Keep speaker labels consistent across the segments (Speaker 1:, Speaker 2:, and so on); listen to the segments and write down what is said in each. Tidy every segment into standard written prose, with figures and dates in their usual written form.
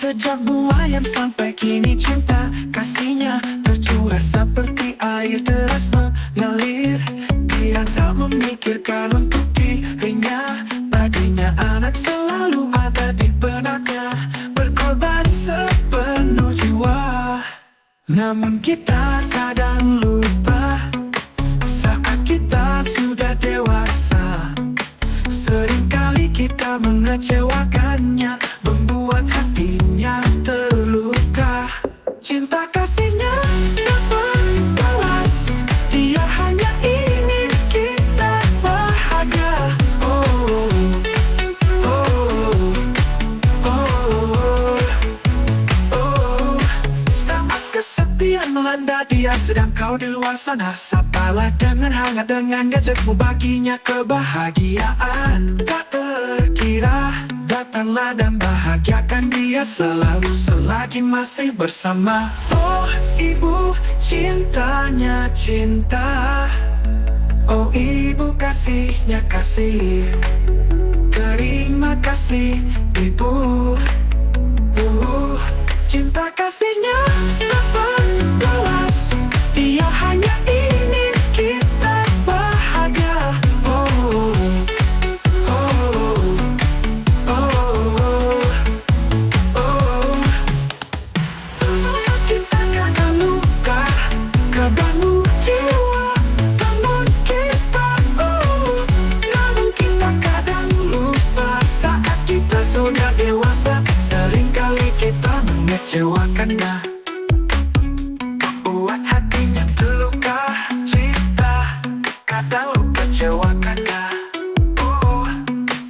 Speaker 1: Sejak buayan sampai kini cinta kasihnya tercurah seperti air deras mengalir. Dia tak memikirkan untuk dirinya, baginya anak selalu ada di benaknya, berkorban sepenuh jiwa. Namun kita kadang lupa saat kita sudah dewasa. Seringkali kita mengecewakannya, membuat hatinya terluka. Cinta kasihnya tak berbalas, dia hanya ingin kita bahagia. Oh, oh, oh, oh. Saat kesepian melanda dia sedang kau di luar sana, sapalah dengan hangat, dengan gajakmu baginya kebahagiaan tak terkira. Datanglah dan bahagiakan dia selalu selagi masih bersama. Oh ibu, cintanya cinta. Oh ibu, kasihnya kasih. Terima kasih ibu. Cinta kasihnya tak berbalas, dia hanya ingin kita bahagia. Oh, oh, oh, oh. Kita kadang luka, kebangun jiwa, namun kita, namun kita kadang lupa saat kita sudah dewasa. Seringkali kita mengecewakannya, buat hatinya terluka. Cinta kadang lupa kecewakannya,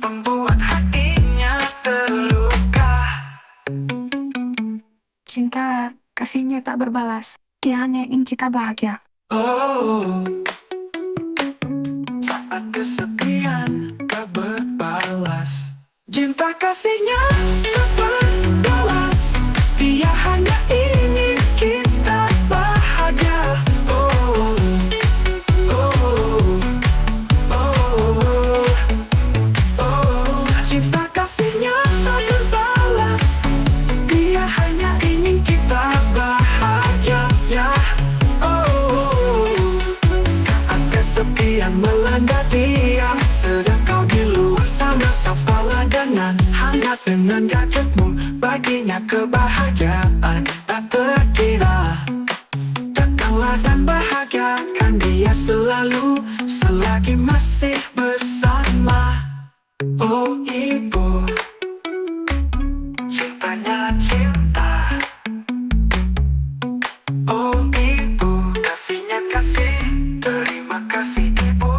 Speaker 1: membuat hatinya terluka.
Speaker 2: Cinta kasihnya tak berbalas, dia hanya ingin kita bahagia.
Speaker 1: Oh, saat kesepian tak berbalas, cinta kasihnya tak berbalas, dia hanya ingin kita bahagia. Oh, oh, oh, oh. Cinta kasihnya tak berbalas, dia hanya ingin kita bahagia. Oh, saat kesepian melanda dia sedang kau di luar sana, sapalah dengan hangat, dengan gajakmu baginya kebahagiaan tak terkira. Datanglah dan bahagiakan dia selalu selagi masih bersama. Oh ibu, cintanya cinta. Oh ibu, kasihnya kasih. Terima kasih ibu.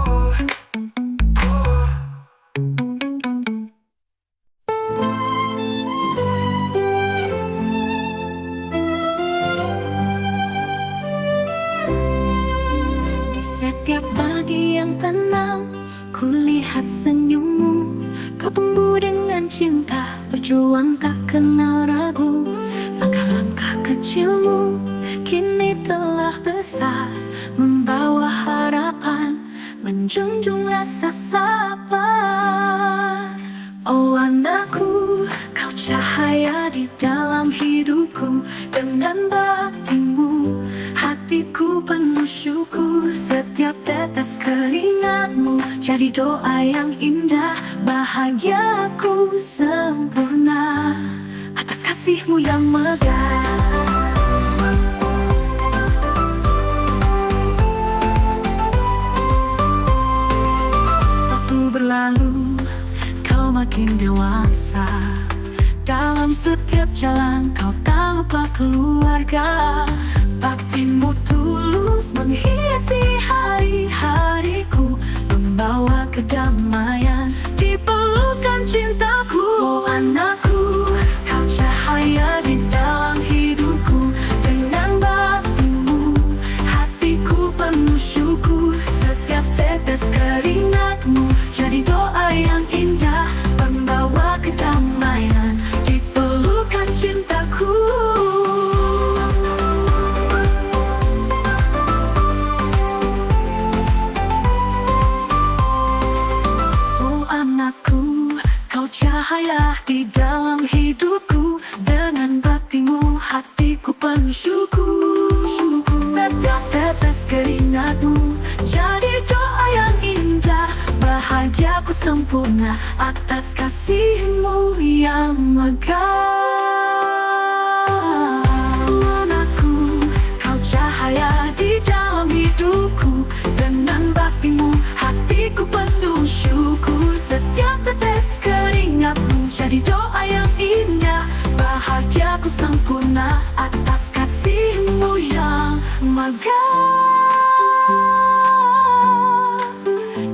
Speaker 3: Setiap pagi yang tenang, kulihat senyummu. Kau tumbuh dengan cinta, berjuang tak kenal ragu. Langkah-langkah kecilmu kini telah besar, membawa harapan, menjunjung rasa sabar. Oh anakku, kau cahaya di dalam hidupku. Dengan baktimu hatiku penuh syukur. Setiap tetes keringatmu jadi doa yang indah. Bahagiaku sempurna atas kasihmu yang megah. Waktu berlalu, kau makin dewasa. Dalam setiap jalan kau tak lupa keluarga. Baktimu tulus menghiasi hari-hariku, membawa kedamaian di pelukan cintaku. Oh anakku, kau cahaya di dalam hidupku. Dengan baktimu hatiku penuh syukur. Setiap tetes keringatmu jadi doa yang indah, membawa kedamaian di pelukan cintaku. Oh anakku, kau cahaya di dalam hidupku. Dengan bersyukur. Setiap tetes keringatmu jadi doa yang indah. Bahagiaku sempurna atas kasihmu yang megah. Anakku, kau cahaya di dalam hidupku. Dengan baktimu hatiku penuh syukur. Setiap tetes keringatmu jadi doa yang indah. Bahagiaku sempurna atas kasihmu yang megah.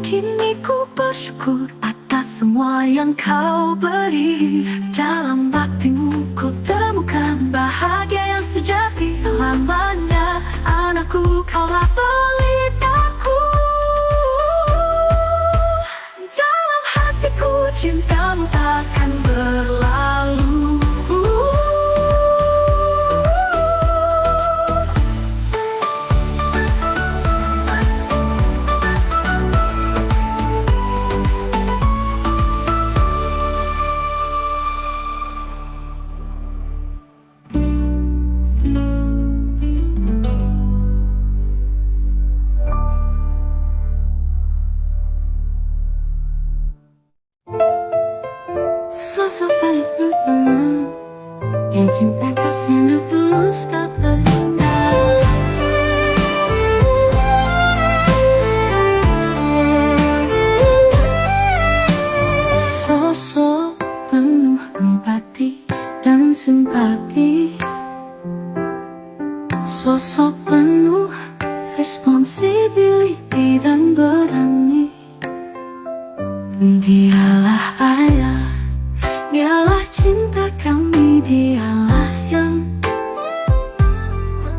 Speaker 3: Kini ku bersyukur atas semua yang kau beri. Dalam baktimu ku temukan bahagia yang sejati. Selamanya anakku, kaulah pelitaku. Dalam hatiku cintamu takkan berlalu. Sosok paling pertama yang cinta kasihnya tulus tak terindah. Sosok penuh empati dan simpati. Sosok penuh responsibility dan berani. Dialah ayah, dialah cinta kami, dialah yang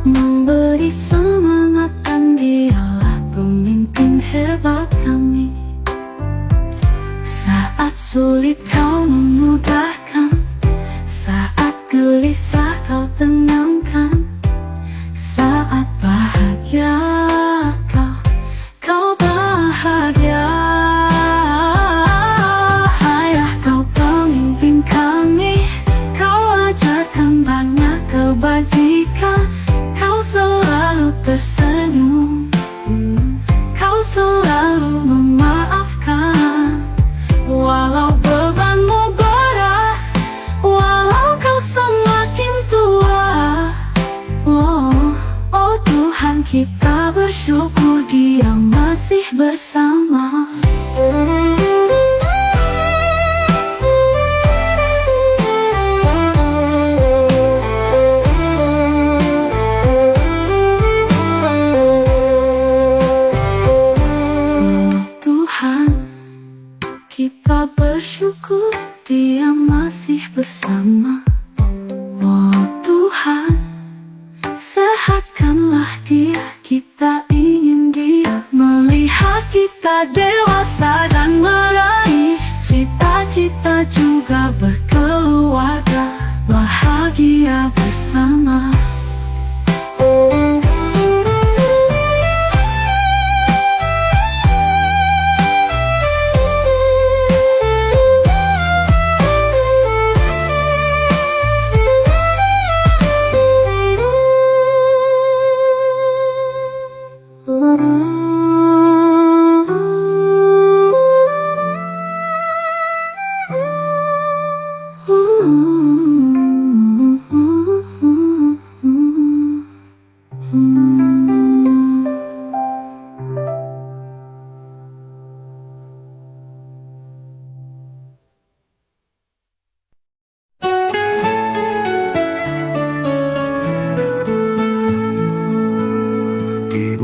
Speaker 3: memberi semangat, dan dialah pemimpin hebat kami. Saat sulit kau memudahkan, saat gelisah kau tenangkan, saat bahagia kau bahagia. Kebajikan, kau selalu tersenyum, kau selalu memaafkan. Walau bebanmu berat, walau kau semakin tua. Oh Tuhan, kita bersyukur Dia masih bersama. Kita bersyukur Dia masih bersama. Oh Tuhan, sehatkanlah Dia, kita ingin Dia melihat kita dewasa dan meraih cita-cita, juga berkeluarga bahagia bersama.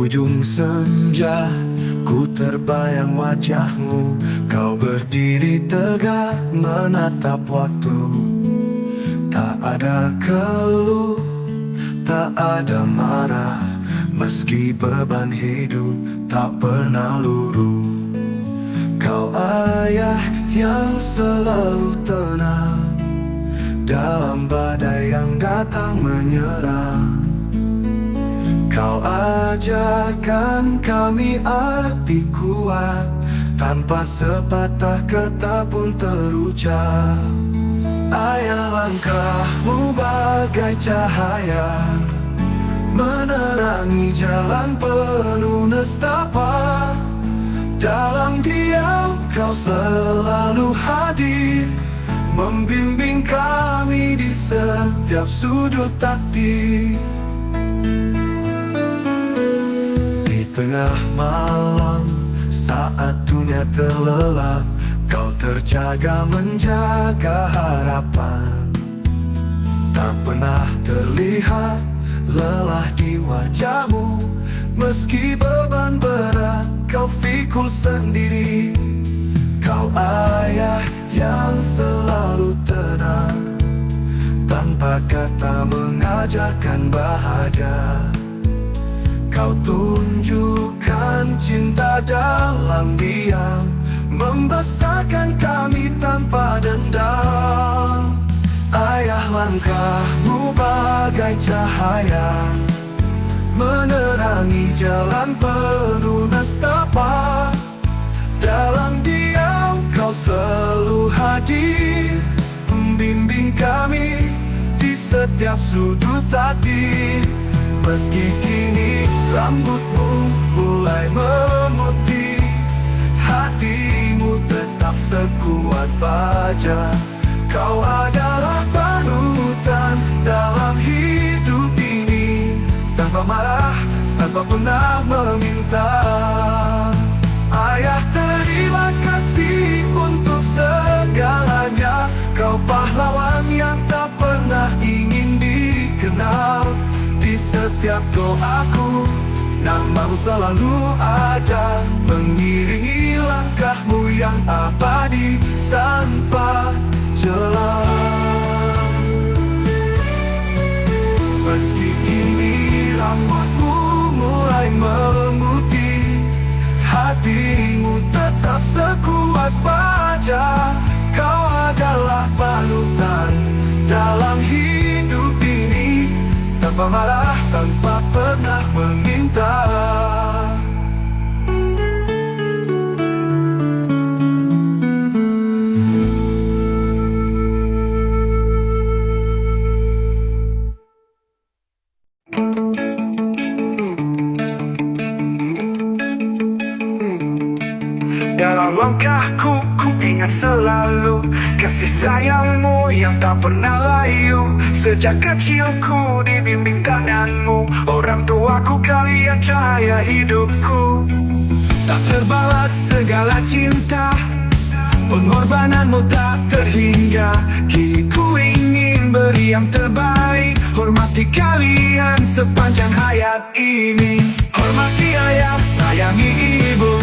Speaker 1: Ujung senja, ku terbayang wajahmu. Kau berdiri tegak menatap waktu. Tak ada keluh, tak ada marah. Meski beban hidup tak pernah luruh. Kau ayah yang selalu tenang dalam badai yang datang menyerang. Kau ajarkan kami arti kuat, tanpa sepatah kata pun terucap. Ayah, langkahmu bagai cahaya menerangi jalan penuh nestapa. Dalam diam kau selalu hadir, membimbing kami di setiap sudut takdir. Di tengah malam saat dunia terlelap, kau terjaga menjaga harapan. Tak pernah terlihat lelah di wajahmu, meski beban berat kau pikul sendiri. Kau ayah yang selalu tenang, tanpa kata mengajarkan bahagia. Kau tunjukkan cinta dalam diam, membesarkan kami tanpa dendam. Ayah, langkahmu bagai cahaya, menerangi jalan penuh nestapa. Dalam diam kau selalu hadir, membimbing kami di setiap sudut takdir. Meski kini rambutmu mulai memutih, hatimu tetap sekuat baja. Kau adalah panutan dalam hidup ini, tanpa marah, tanpa pernah meminta. Ayah, terima kasih untuk segalanya. Kau pahlawan yang tak pernah ingin dikenal. Di setiap doaku, namamu selalu ada, mengiringi langkahmu yang abadi tanpa celah. Meski kini rambutmu mulai memutih, hatimu tetap sekuat baja. Kau adalah panutan dalam hidup ini, tanpa marah, tanpa pernah meminta. Dalam langkahku, ku ingat selalu kasih sayangmu yang tak pernah layu. Sejak kecilku dibimbing tanganmu, orang tuaku kalian cahaya hidupku. Tak terbalas segala cinta, pengorbananmu tak terhingga. Kini ku ingin beri yang terbaik, hormati kalian sepanjang hayat ini. Hormati ayah, sayangi ibu,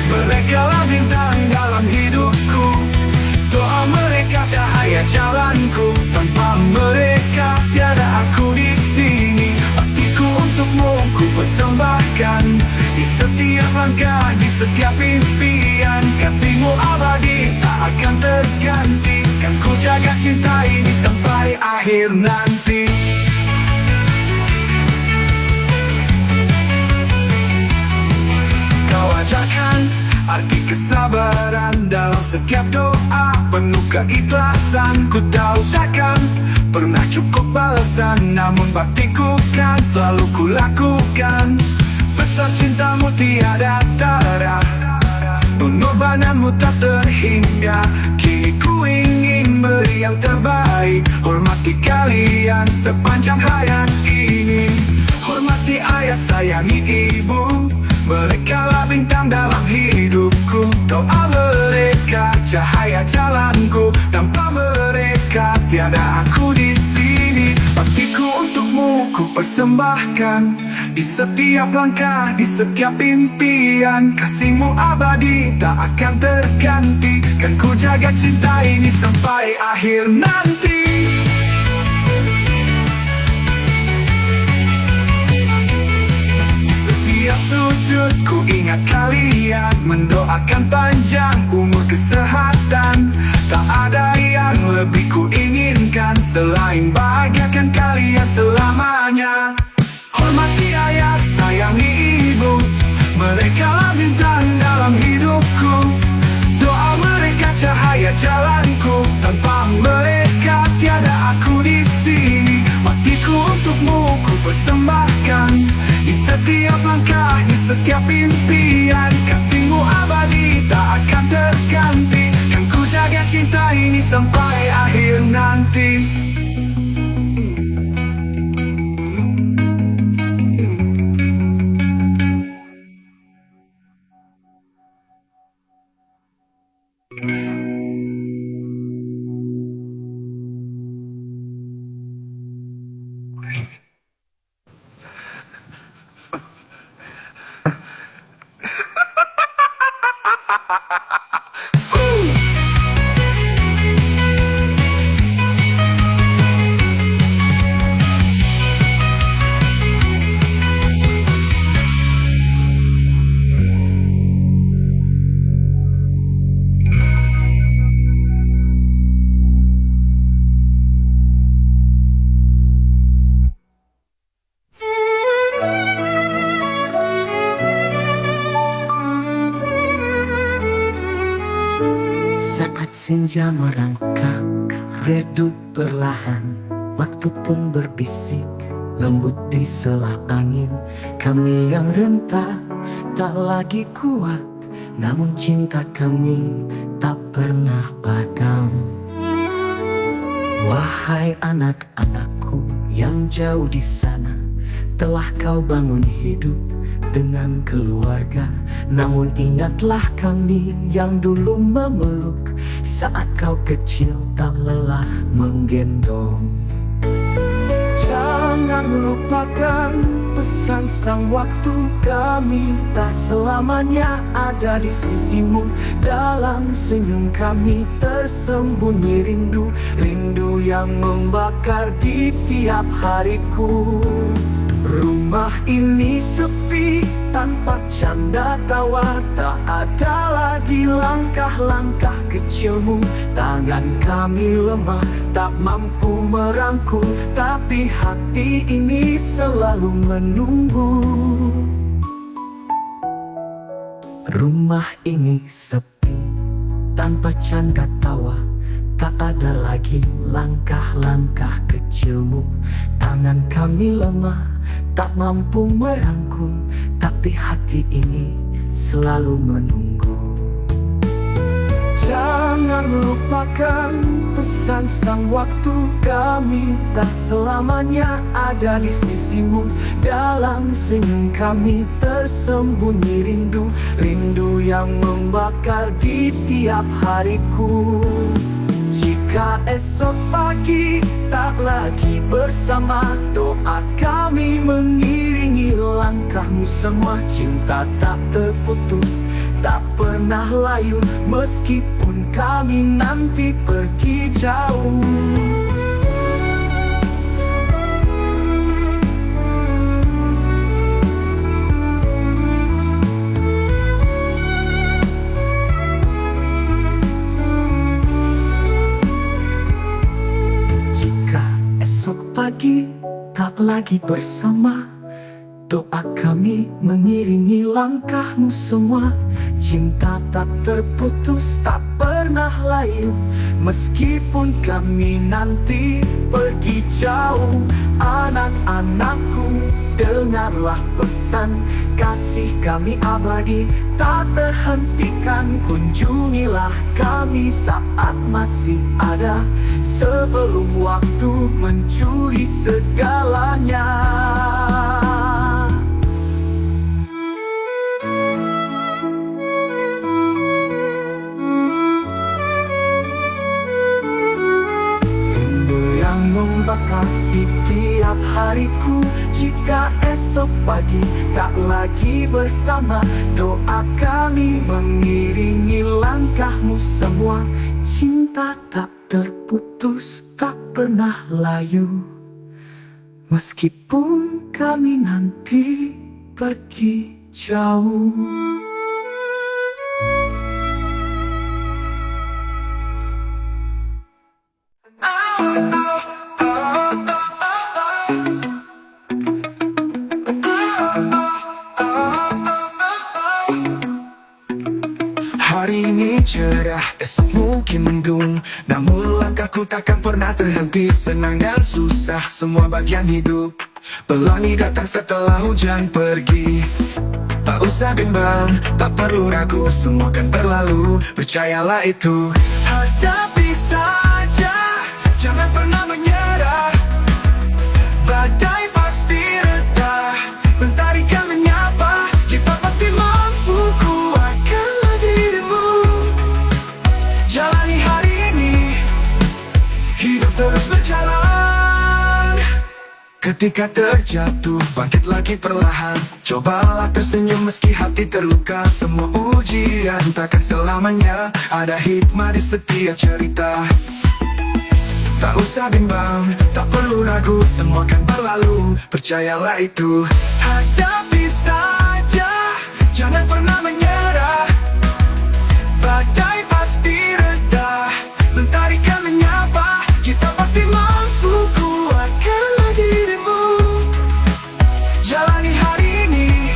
Speaker 1: mereka lah bintang dalam hidupku. Doa mereka cahaya jalanku, tanpa mereka tiada aku di sini. Hatiku untukmu ku persembahkan, di setiap langkah, di setiap impian. Kasihmu abadi tak akan terganti, kan ku jaga cinta ini sampai akhir nanti. Kau ajarkan arti kesabaran dalam setiap doa, penuh keikhlasan. Ku tahu takkan pernah cukup balasan, namun baktiku kan selalu ku lakukan. Besar cintamu tiada tara, pengorbananmu tak terhingga. Kini ku ingin beri yang terbaik, hormati kalian sepanjang hayat ini. Hormati ayah, sayangi ibu, mereka lah bintang dalam hidupku. Doa mereka cahaya jalanku, tanpa mereka tiada aku di sini. Baktiku untukmu ku persembahkan, di setiap langkah, di setiap impian. Kasihmu abadi tak akan terganti, kan ku jaga cinta ini sampai akhir nanti. Setiap sujud ku ingat kalian, mendoakan panjang umur kesehatan. Tak ada yang lebih ku inginkan selain bahagiakan kalian selamanya. Hormati ayah, sayangi ibu, mereka lah bintang dalam hidupku. Doa mereka cahaya jalanku, tanpa mereka tiada aku di sini. Baktiku untukmu ku persembahkan, setiap langkahnya, setiap impian. Kasihmu abadi tak akan terganti, kan ku jaga cinta ini sampai akhir nanti.
Speaker 4: Saat senja merangkak, redup perlahan, waktu pun berbisik, lembut di sela angin. Kami yang renta tak lagi kuat, namun cinta kami tak pernah padam. Wahai anak-anakku yang jauh di sana, telah kau bangun hidup dengan keluarga. Namun ingatlah kami yang dulu memeluk, saat kau kecil tak lelah menggendong. Jangan lupakan pesan sang waktu, kami tak selamanya ada di sisimu. Dalam senyum kami tersembunyi rindu, rindu yang membakar di tiap hariku. Rumah ini sepi tanpa canda tawa, tak ada lagi langkah-langkah kecilmu. Tangan kami lemah, tak mampu merangkul, tapi hati ini selalu menunggu. Rumah ini sepi tanpa canda tawa, tak ada lagi langkah-langkah kecilmu. Tangan kami lemah, tak mampu merangkul, tapi hati ini selalu menunggu. Jangan lupakan pesan sang waktu, kami tak selamanya ada di sisimu. Dalam senyum kami tersembunyi rindu, rindu yang membakar di tiap hariku. Jika esok pagi tak lagi bersama, doa kami mengiringi langkahmu semua. Cinta tak terputus, tak pernah layu, meskipun kami nanti pergi jauh. Pagi tak lagi bersama, doa kami mengiringi langkahmu semua. Cinta tak terputus, tak pernah layu, meskipun kami nanti pergi jauh. Anak-anakku, dengarlah pesan, kasih kami abadi tak terhentikan. Kunjungilah kami saat masih ada, sebelum waktu mencuri segalanya. Rindu yang membakar di tiap hariku. Jika esok pagi tak lagi bersama, doa kami mengiringi langkahmu semua. Cinta tak terputus, tak pernah layu, meskipun kami nanti pergi jauh.
Speaker 1: Hari ini cerah, esok mungkin mendung. Namun langkahku takkan pernah terhenti. Senang dan susah, semua bagian hidup. Pelangi datang setelah hujan pergi. Tak usah bimbang, tak perlu ragu, semua kan berlalu, percayalah itu. Hadapi saja, jangan pernah menyerah. Badai pasti reda, mentari kan menyapa. Kita pasti mampu, kuatkanlah dirimu. Jalani hari ini, hidup terus berjalan. Ketika terjatuh, bangkit lagi perlahan. Cobalah tersenyum meski hati terluka. Semua ujian takkan selamanya, ada hikmah di setiap cerita. Tak usah bimbang, tak perlu ragu, semua kan berlalu, percayalah itu. Hadapi saja, jangan pernah menyerah. Badai pasti reda, mentari kan menyapa. Kita pasti mampu, kuatkanlah dirimu. Jalani hari ini,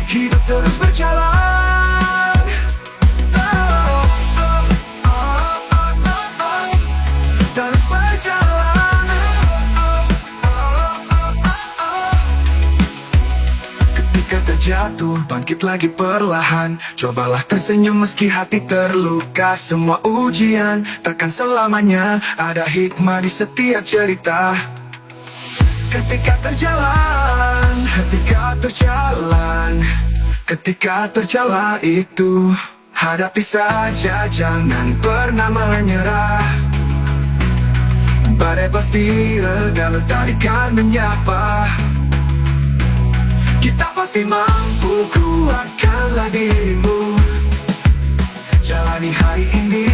Speaker 1: hidup terus berjalan. Terus berjalan. Ketika terjatuh, bangkit lagi perlahan. Cobalah tersenyum meski hati terluka. Semua ujian takkan selamanya, ada hikmah di setiap cerita. Ketika terjalan, ketika terjalan itu, hadapi saja, jangan pernah menyerah. Badai pasti reda, mentari kan menyapa. Kita pasti mampu, kuatkanlah dirimu. Jalani hari ini,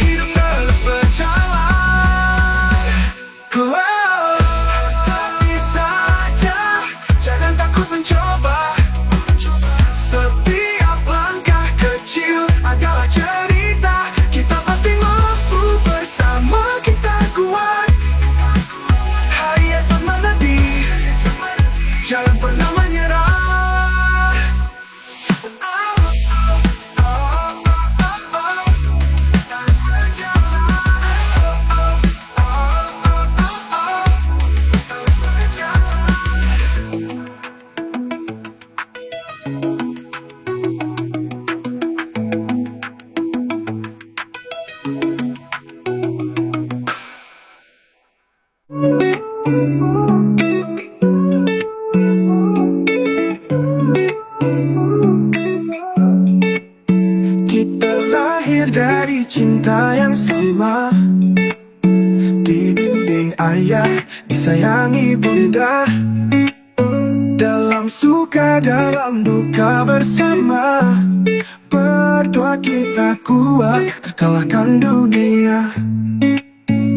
Speaker 1: hidup terus berjalan. Hadapi saja, jangan takut mencoba. Setiap langkah kecil adalah cerita. Kita pasti mampu, bersama kita kuat. Hari esok menanti, jangan pernah menyerah. Kita lahir dari cinta yang sama, dibimbing ayah, disayangi bunda. Dalam suka, dalam duka bersama. Berdua kita kuat, terkalahkan dunia.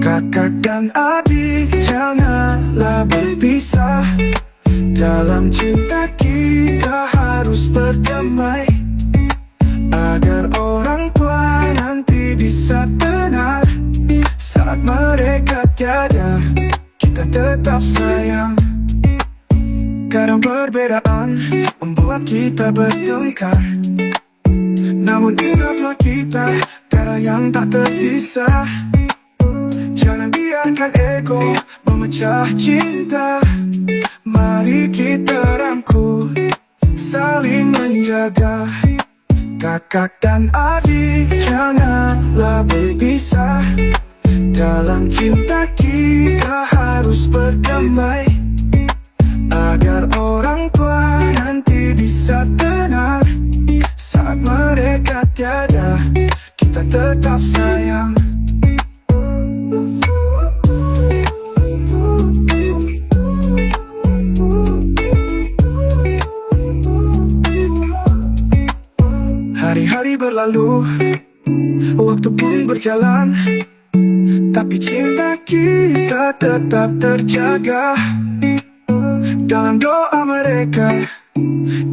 Speaker 1: Kakak dan adik janganlah berpisah. Dalam cinta kita harus berdamai, agar orang tua nanti bisa tenang. Saat mereka tiada, kita tetap sayang. Kadang perbedaan membuat kita bertengkar, namun ingatlah kita darah yang tak terpisah. Jangan biarkan ego memecah cinta. Mari kita rangkul, saling menjaga. Kakak dan adik janganlah berpisah. Dalam cinta kita harus berdamai, agar orang tua nanti bisa tenang. Saat mereka tiada, kita tetap sayang. Hari-hari berlalu, waktu pun berjalan, tapi cinta kita tetap terjaga. Dalam doa mereka,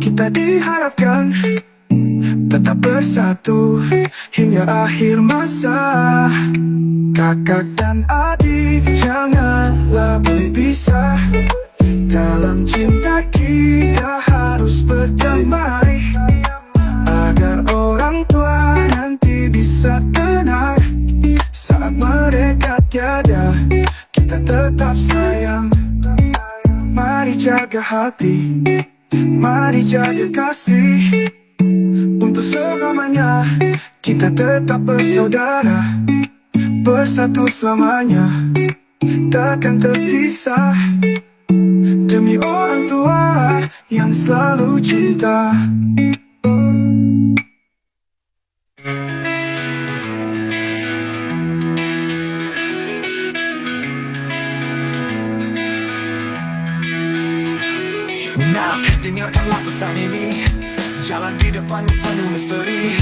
Speaker 1: kita diharapkan tetap bersatu hingga akhir masa. Kakak dan adik janganlah berpisah. Dalam cinta kita harus berdamai, agar orang tua tetap sayang. Mari jaga hati, mari jaga kasih. Untuk selamanya kita tetap bersaudara, bersatu selamanya, takkan terpisah. Demi orang tua yang selalu cinta.
Speaker 4: Nah, dengarkanlah pesan ini. Jalan di depan penuh misteri.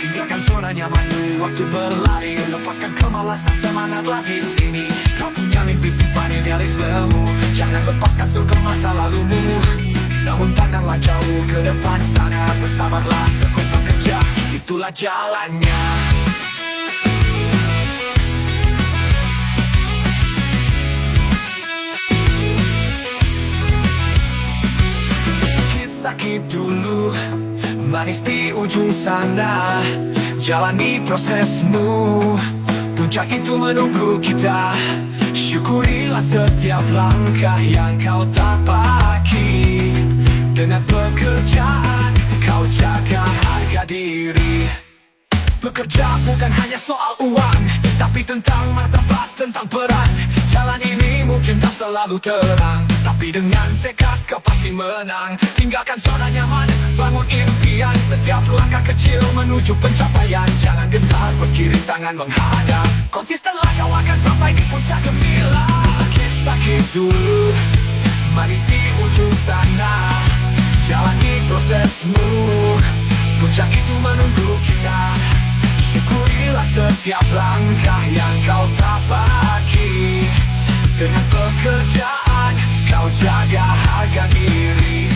Speaker 4: Tinggalkan zona nyamanmu, waktu berlari. Lepaskan kemalasan, semangatlah di sini. Kau punya mimpi, simpan idealismemu. Jangan lepaskan surga masa lalumu. Namun pandanglah jauh ke depan sana. Bersabarlah, tekun bekerja, itulah jalannya. Sakit dulu, manis di ujung sana. Jalani prosesmu, puncak itu menunggu kita. Syukurilah setiap langkah yang kau tapaki. Dengan pekerjaan, kau jaga harga diri. Bekerja bukan hanya soal uang, tapi tentang martabat, tentang peran. Jalan ini mungkin tak selalu terang, tapi dengan tekad kau pasti menang. Tinggalkan zona nyaman, bangun impian. Setiap langkah kecil menuju pencapaian. Jangan gentar, meski rintangan menghadap. Konsistenlah, kau akan sampai di puncak gemilang. Sakit-sakit dulu, manis di ujung sana. Jalani prosesmu, puncak itu menunggu kita. Syukurilah setiap langkah yang kau tapaki. Dengan pekerjaan, kau jaga harga diri.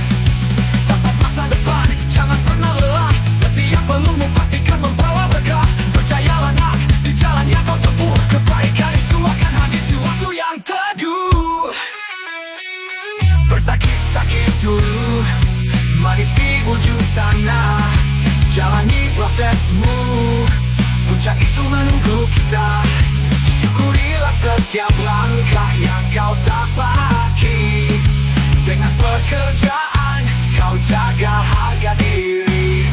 Speaker 4: Tatap masa depan, jangan pernah lelah. Setiap pelumu pastikan membawa berkah. Percayalah nak, di jalan yang kau tempuh, kebaikan itu akan hadir di waktu yang teduh. Bersakit-sakit dulu, manis di ujung sana. Jalani prosesmu, puncak itu menunggu kita. Syukurilah setiap langkah yang kau tapaki. Dengan pekerjaan, kau jaga harga diri.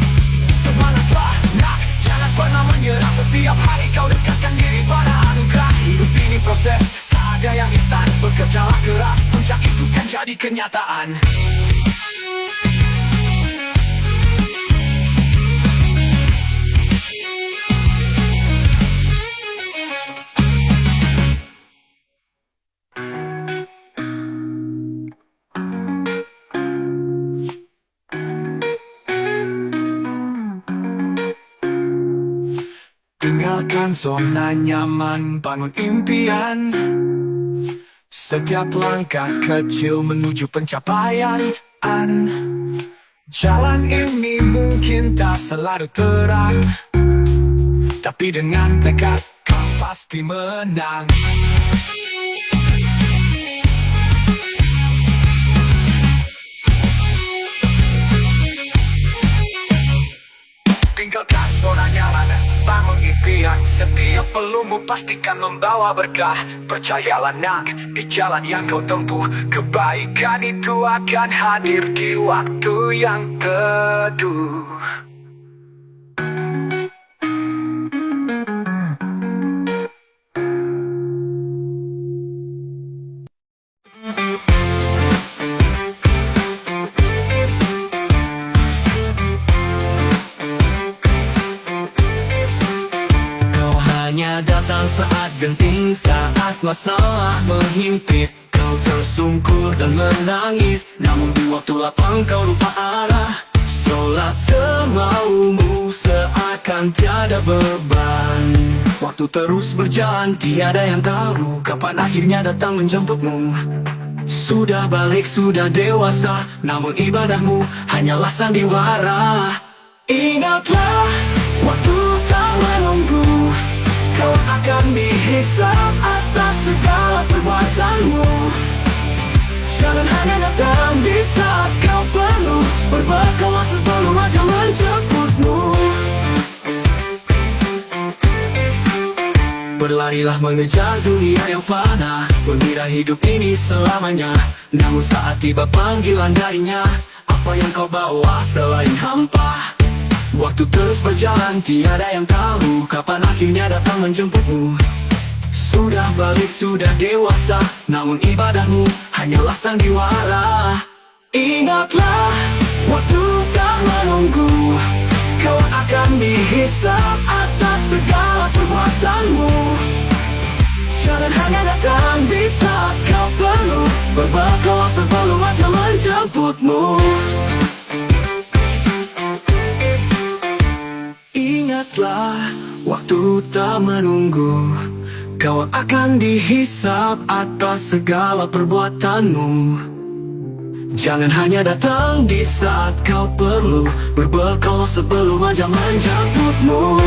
Speaker 4: Semangatlah nak, jangan pernah menyerah. Setiap hari kau dekatkan diri pada anugerah. Hidup ini proses, tak ada yang instan. Bekerjalah keras, puncak itu kan jadi kenyataan. Tinggalkan zona nyaman, bangun impian. Setiap langkah kecil menuju pencapaian. Jalan ini mungkin tak selalu terang, tapi dengan tekad kau pasti menang. Tinggalkan zona nyaman, bangun impian. Setiap pelumu pastikan membawa berkah. Percayalah nak, di jalan yang kau tempuh, kebaikan itu akan hadir di waktu yang teduh. Datang saat genting, saat masalah menghimpit. Kau tersungkur dan menangis, namun di waktu lapang kau lupa arah. Sholat semaumu seakan tiada beban. Waktu terus berjalan, tiada yang tahu kapan akhirnya datang menjemputmu. Sudah balik, sudah dewasa, namun ibadahmu hanyalah sandiwara. Ingatlah, waktu tak menunggu. Kau akan dihisap atas segala perbuatanmu. Jangan hanya datang di saat kau perlu. Berbekalah sebelum ajal menjemputmu. Berlarilah mengejar dunia yang fana, mengira hidup ini selamanya. Namun saat tiba panggilan darinya, apa yang kau bawa selain hampa? Waktu terus berjalan, tiada yang tahu kapan akhirnya datang menjemputmu. Sudah balik, sudah dewasa, namun ibadahmu hanyalah sandiwara. Ingatlah, waktu tak menunggu, kau akan dihisap atas segala perbuatanmu. Jangan hanya datang di saat kau perlu, berbekal sebelum ajal menjemputmu. Ingatlah, waktu tak menunggu, kau akan dihisap atas segala perbuatanmu. Jangan hanya datang di saat kau perlu, berbekal sebelum ajal menjemputmu.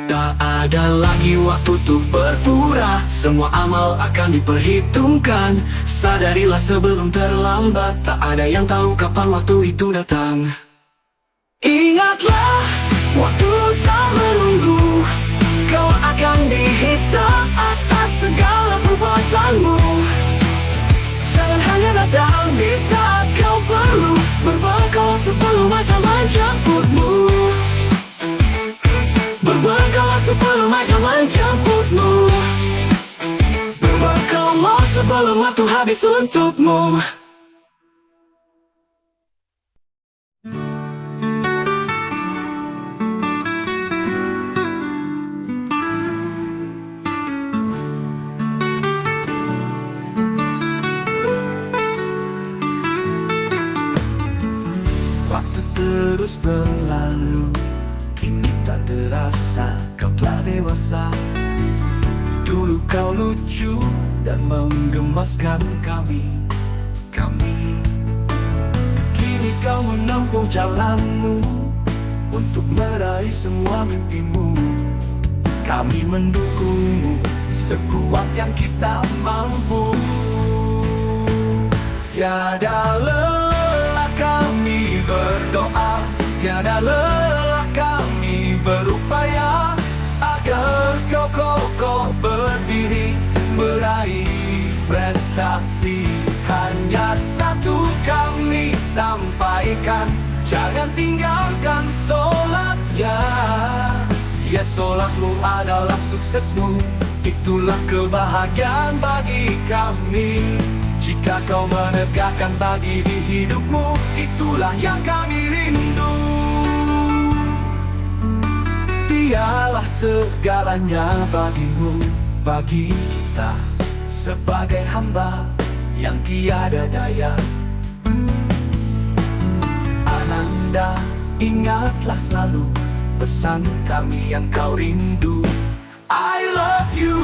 Speaker 4: Tak ada lagi waktu untuk berpura, semua amal akan diperhitungkan. Sadarilah sebelum terlambat, tak ada yang tahu kapan waktu itu datang. Ingatlah, waktu tak menunggu, kau akan dihisap atas segala perbuatanmu. Jangan hanya datang di saat kau perlu, berbekal sebelum ajal menjemputmu. Berbekal sebelum ajal menjemputmu. Berbekallah sebelum waktu habis untukmu. Waktu terus berlalu, kini tak terasa kau telah dewasa. Dulu kau lucu dan menggemaskan kami. Kini kau menempuh jalanmu untuk meraih semua mimpimu. Kami mendukungmu sekuat yang kita mampu. Tiada lelah kami berdoa, tiada lelah kami berupaya agar kau kokoh berdiri, meraih prestasi. Hanya satu kami sampaikan, jangan tinggalkan sholatnya. Ya, sholatmu adalah suksesmu, itulah kebahagiaan bagi kami. Jika kau menegakkan bagi di hidupmu, itulah yang kami rindu. Dialah segalanya bagimu, bagi kita sebagai hamba yang tiada daya. Ananda, ingatlah selalu pesan kami yang kau rindu. I love you.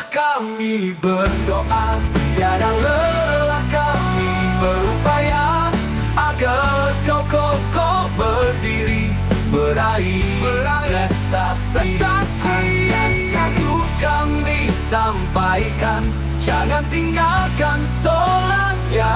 Speaker 4: Kami berdoa, tiada lelah kami berupaya agar kau kokoh berdiri, meraih prestasi. Hanya satu kami sampaikan, jangan tinggalkan sholatnya.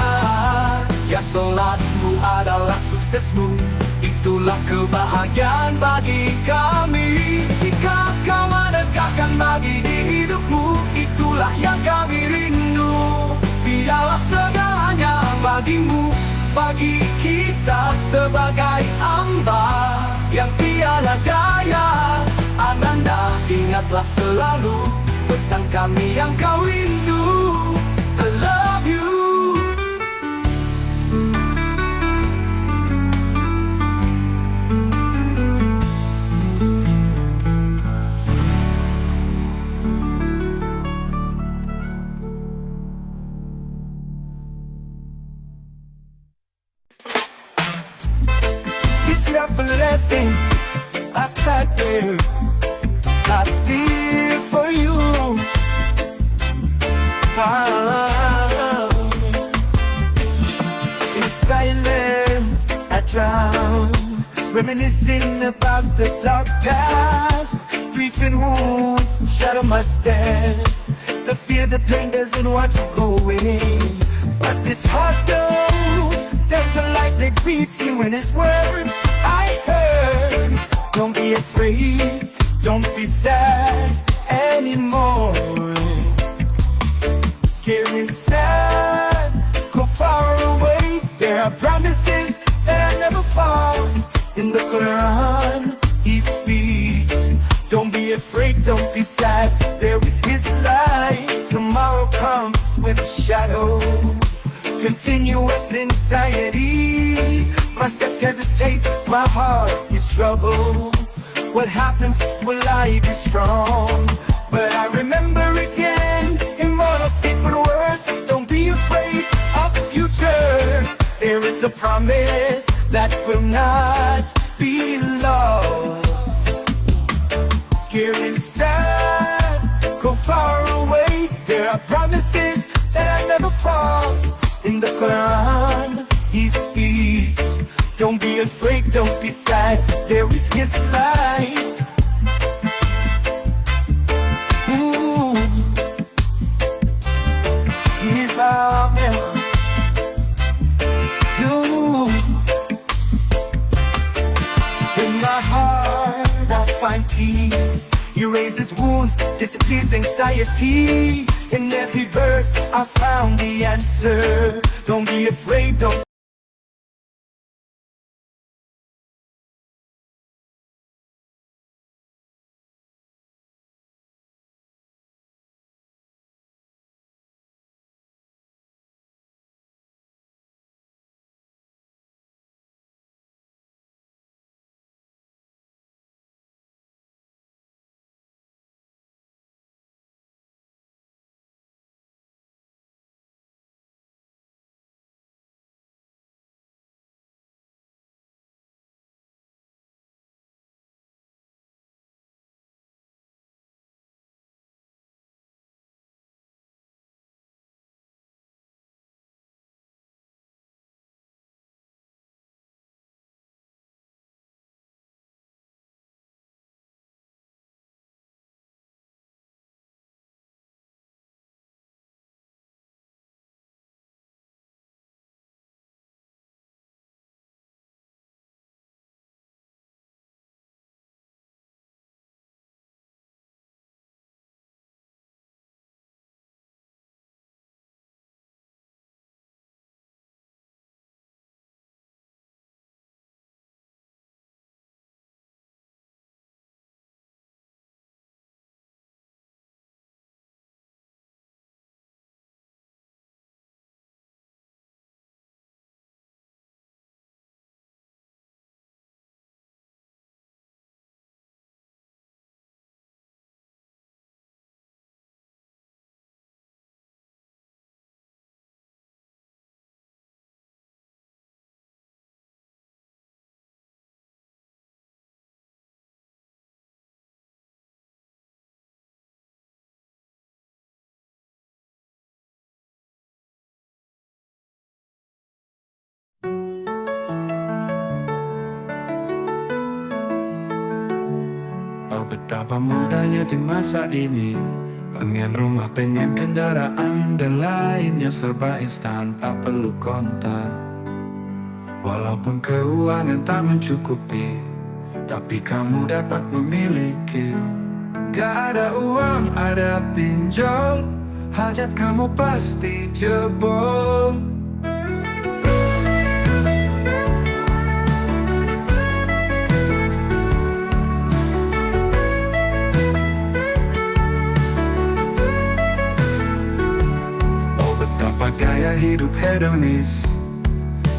Speaker 4: Ya, sholatmu adalah suksesmu, itulah kebahagiaan bagi kami. Jika kau menegakkan bagi di hidupmu, itulah yang kami rindu. Dialah segalanya bagimu, bagi kita sebagai hamba yang tiada daya. Ananda, ingatlah selalu pesan kami yang kau rindu. I love you.
Speaker 1: Everlasting, I sat there, I did for you. In silence, I drown, reminiscing about the dark past.
Speaker 5: under my stance. The fear, the pain doesn't want to go away. But this heart knows there's a light that greets you in his words. I heard, don't be afraid, don't be sad anymore. Scared and sad, go far away. There are promises that never falls. In the Quran, he speaks. Don't be afraid, don't be sad. There is his light. Tomorrow comes with a shadow. Continuous anxiety. My steps hesitate, my heart is troubled. What happens? Will I be strong? But I remember again, immortal secret words. Don't be afraid of the future. There is a promise that will not be lost. Scared and sad, go far away. There are promises that are never false. In the Quran, he speaks. Don't be afraid, don't be sad. There is his light. Ooh, he's our mirror. Ooh, in my heart I find peace. He raises wounds, disappears anxiety. In every verse I found the answer. Don't be afraid, don't.
Speaker 6: Oh betapa mudahnya di masa ini. Pengen rumah, pengen kendaraan, dan lainnya serba instan, tak perlu kontak. Walaupun keuangan tak mencukupi, tapi kamu dapat memiliki. Gak ada uang, ada pinjol, hajat kamu pasti jebol. Gaya hidup hedonis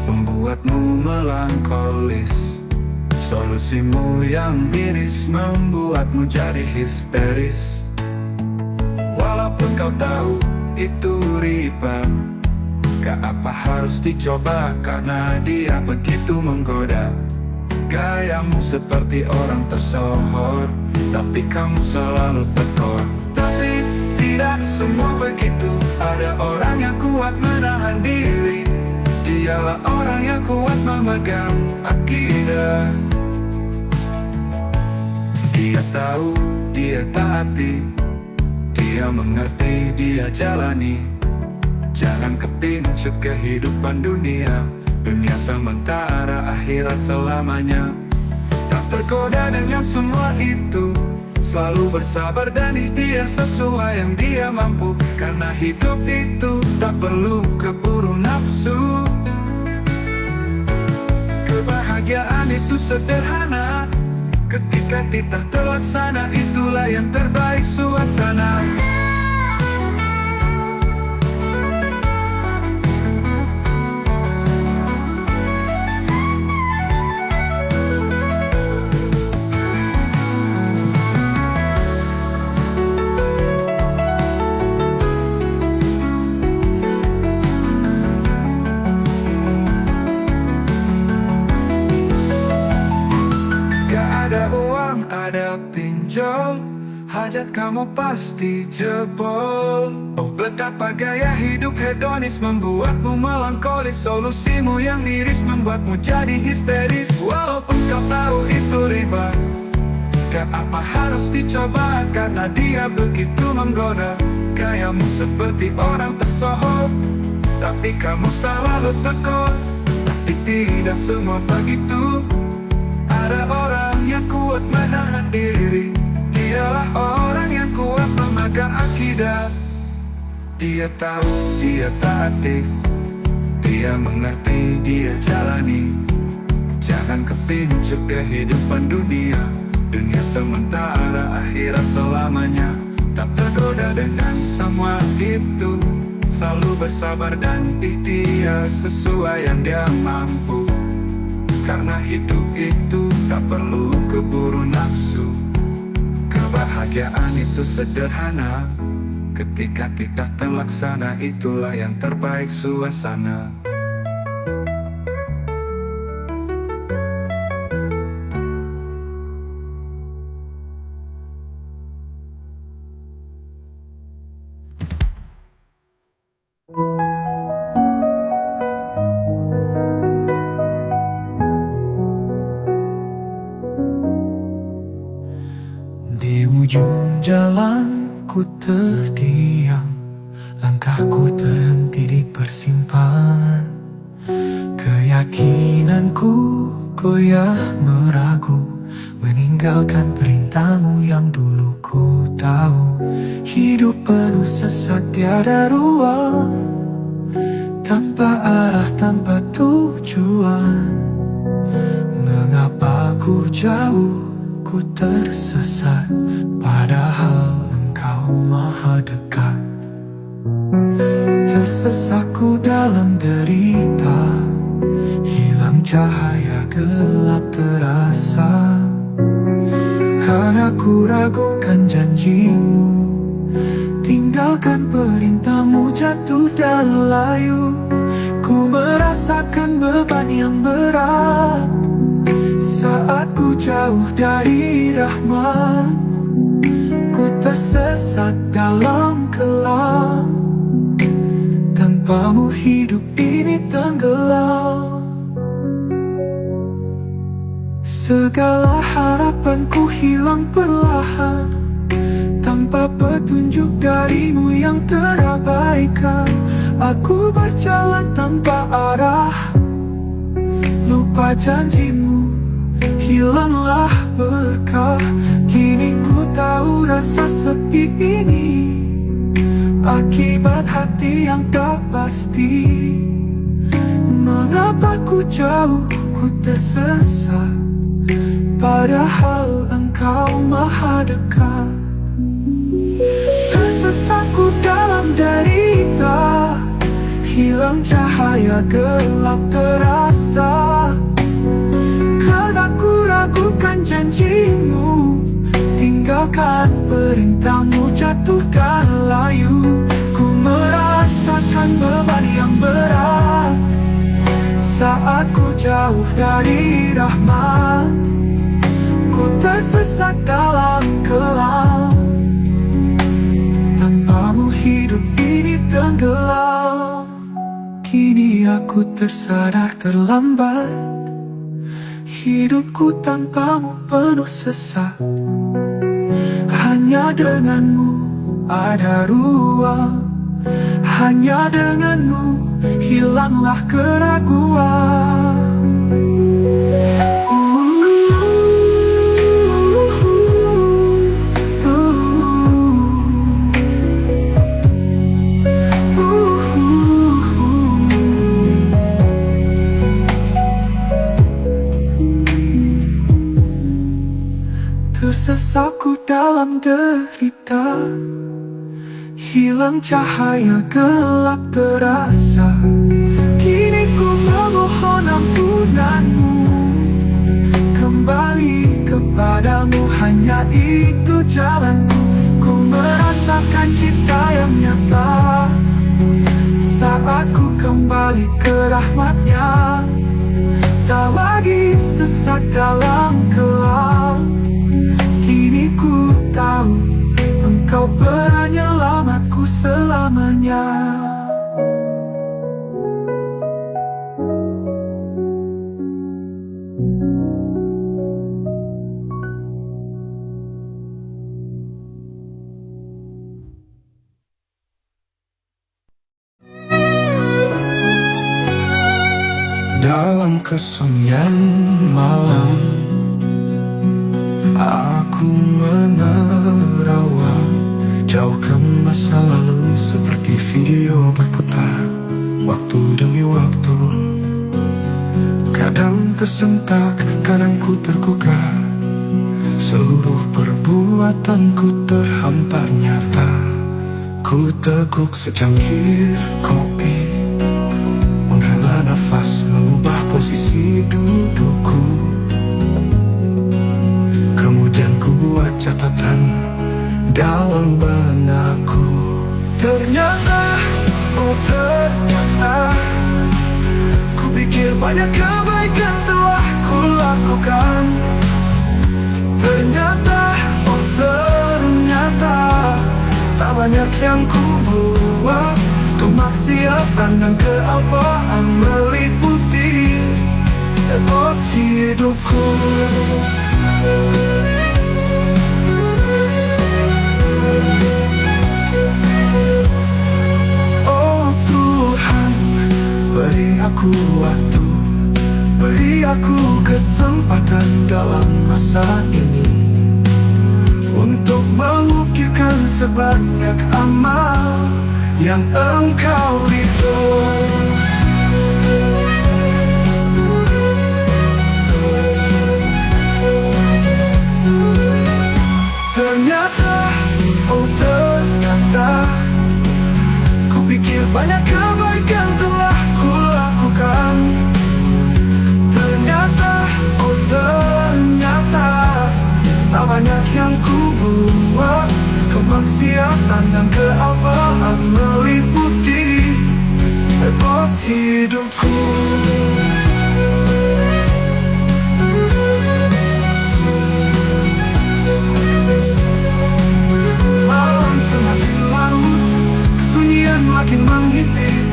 Speaker 6: membuatmu melankolis. Solusimu yang miris membuatmu jadi histeris. Walaupun kau tahu itu riba, gak apa harus dicoba karena dia begitu menggoda. Gayamu seperti orang tersohor, tapi kamu selalu tekor. Tapi tidak semua begitu. Ada orang yang kuat menahan diri. Dialah orang yang kuat memegang akidah. Dia tahu, dia taati, Dia mengerti, dia jalani. Jangan kepincut kehidupan dunia. Dunia sementara, akhirat selamanya. Tak tergoda dengan semua itu. Selalu bersabar dan ikhtiar sesuai yang dia mampu. Karena hidup itu tak perlu keburu nafsu. Kebahagiaan itu sederhana. Ketika titah terlaksana, itulah yang terbaik suasana. Ada uang, ada pinjol, hajat kamu pasti jebol. Oh, betapa gaya hidup hedonis membuatmu melankolis. Solusimu yang miris membuatmu jadi histeris. Walaupun kau tahu itu riba, gak apa harus dicoba. Karena dia begitu menggoda. Gayamu seperti orang tersohor, tapi kamu selalu tekor. Tapi tidak semua begitu. Ada orang yang kuat menahan diri. Dialah orang yang kuat memegang akidah. Dia tahu, dia taati. Dia mengerti, dia jalani. Jangan kepincut kehidupan dunia. Dunia sementara, akhirat selamanya. Tak tergoda dengan semua itu. Selalu bersabar dan ikhtiar sesuai yang dia mampu. Karena hidup itu tak perlu keburu nafsu. Kebahagiaan itu sederhana. Ketika kita terlaksana, itulah yang terbaik suasana.
Speaker 4: Di ujung jalan ku terdiam, langkahku terhenti di persimpangan. Keyakinanku goyah meragu, meninggalkan perintahmu yang dulu ku tahu. Hidup penuh sesat, tiada ruang, tanpa arah, tanpa tujuan. Mengapa ku jauh, ku tersesat, padahal engkau maha dekat. Tersesatku dalam derita, hilang cahaya, gelap terasa. Karena ku ragukan janjimu, tinggalkan perintahmu, jatuh dan layu. Ku merasakan beban yang berat saat ku jauh dari rahmat. Ku tersesat dalam kelam, tanpamu hidup ini tenggelam. Segala harapanku hilang perlahan, tanpa petunjuk darimu yang terabaikan. Aku berjalan tanpa arah, lupa janjimu, hilanglah berkah. Kini ku tahu rasa sepi ini akibat hati yang tak pasti. Mengapa ku jauh, ku tersesat, padahal engkau maha dekat. Tersesatku dalam derita, hilang cahaya, gelap terasa. Karena ku ragukan janjimu, tinggalkan perintahmu, jatuh dan layu. Ku merasakan beban yang berat saat ku jauh dari rahmat. Ku tersesat dalam kelam, tanpamu hidup ini tenggelam. Kini aku tersadar terlambat, hidupku tanpamu penuh sesak. Hanya denganmu ada ruang. Hanya denganmu hilanglah keraguan. Tersesatku dalam derita, hilang cahaya, gelap terasa. Kini ku memohon ampunanmu, kembali kepadamu, hanya itu jalanku. Ku merasakan cinta yang nyata saat ku kembali ke rahmatnya. Tak lagi sesat dalam gelap, kini ku tahu Engkau pernah menyelamatku selamanya.
Speaker 1: Dalam kesunyian malam, aku menerawang, jauhkan masa lalu seperti video berputar, waktu demi waktu. Kadang tersentak, kadang ku tergugah, seluruh perbuatanku terhampar nyata. Ku teguk secangkir kopi, menghela nafas, mengubah posisi dudukku. Kemudian ku buat catatan dalam benakku. Ternyata, oh ternyata, ku pikir banyak kebaikan telah ku lakukan. Ternyata, oh ternyata, tak banyak yang ku buat. Kemaksiatan dan kealpaan meliputi epos hidupku. Oh Tuhan, beri aku waktu, beri aku kesempatan dalam masa ini untuk mengukirkan sebanyak amal yang Engkau ridho. Ternyata, oh ternyata, ku pikir banyak kebaikan telah ku lakukan. Ternyata, oh ternyata, tak banyak yang ku buat. Kemaksiatan dan kealpaan meliputi epos hidupku. Malam semakin larut, kesunyian makin menghimpit.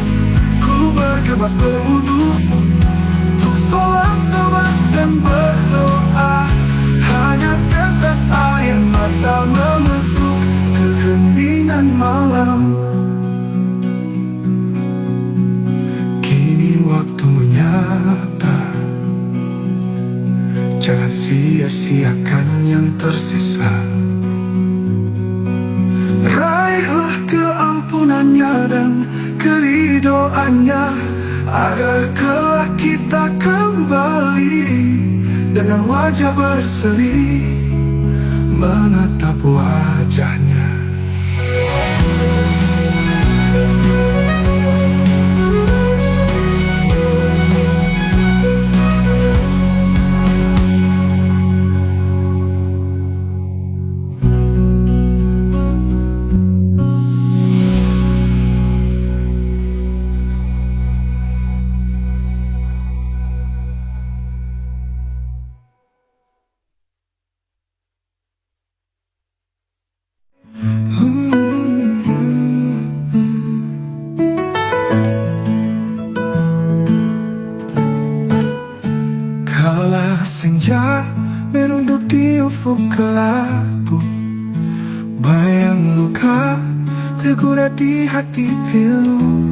Speaker 1: Ku bergebas berwudu untuk sholat, tobat dan berdoa. Hanya tetes air mata memetuk keheningan malam. Kini waktu menyata, jangan sia-siakan yang tersisa. Raihlah keampunannya dan keridoannya, agar kelak kita kembali dengan wajah berseri menatap wajahnya. luka tergurah di hati pilu.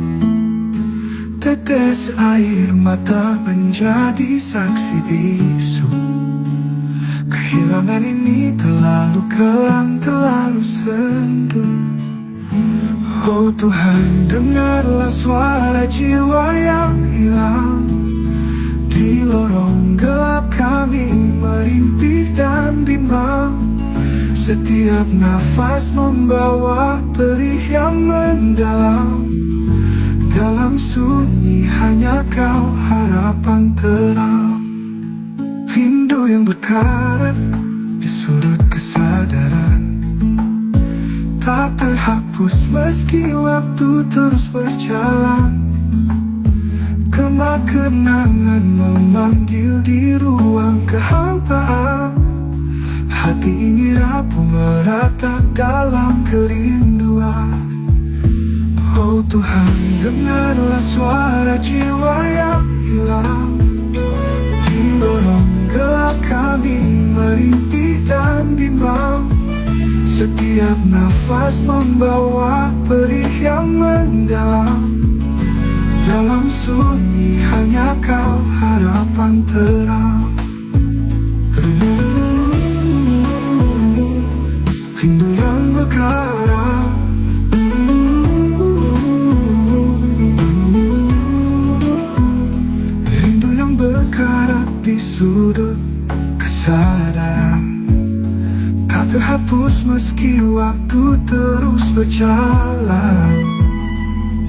Speaker 1: Tetes air mata menjadi saksi bisu. Kehilangan ini terlalu kelam, terlalu sendu. Oh Tuhan, dengarlah suara jiwa yang hilang. Di lorong gelap kami merintih dan bimbang. Setiap nafas membawa perih yang mendalam. Dalam sunyi hanya kau harapan terang. Rindu yang berkarat di sudut kesadaran, tak terhapus meski waktu terus berjalan. Gema kenangan memanggil di ruang kehampaan. Hati ini rapuh meratap dalam kerinduan. Oh Tuhan, dengarlah suara jiwa yang hilang. Di lorong gelap kami merintih dan bimbang. Setiap nafas membawa perih yang mendalam. Dalam sunyi hanya kau harapan terang. Rindu yang berkarat, rindu yang berkarat di sudut kesadaran, tak terhapus meski waktu terus berjalan.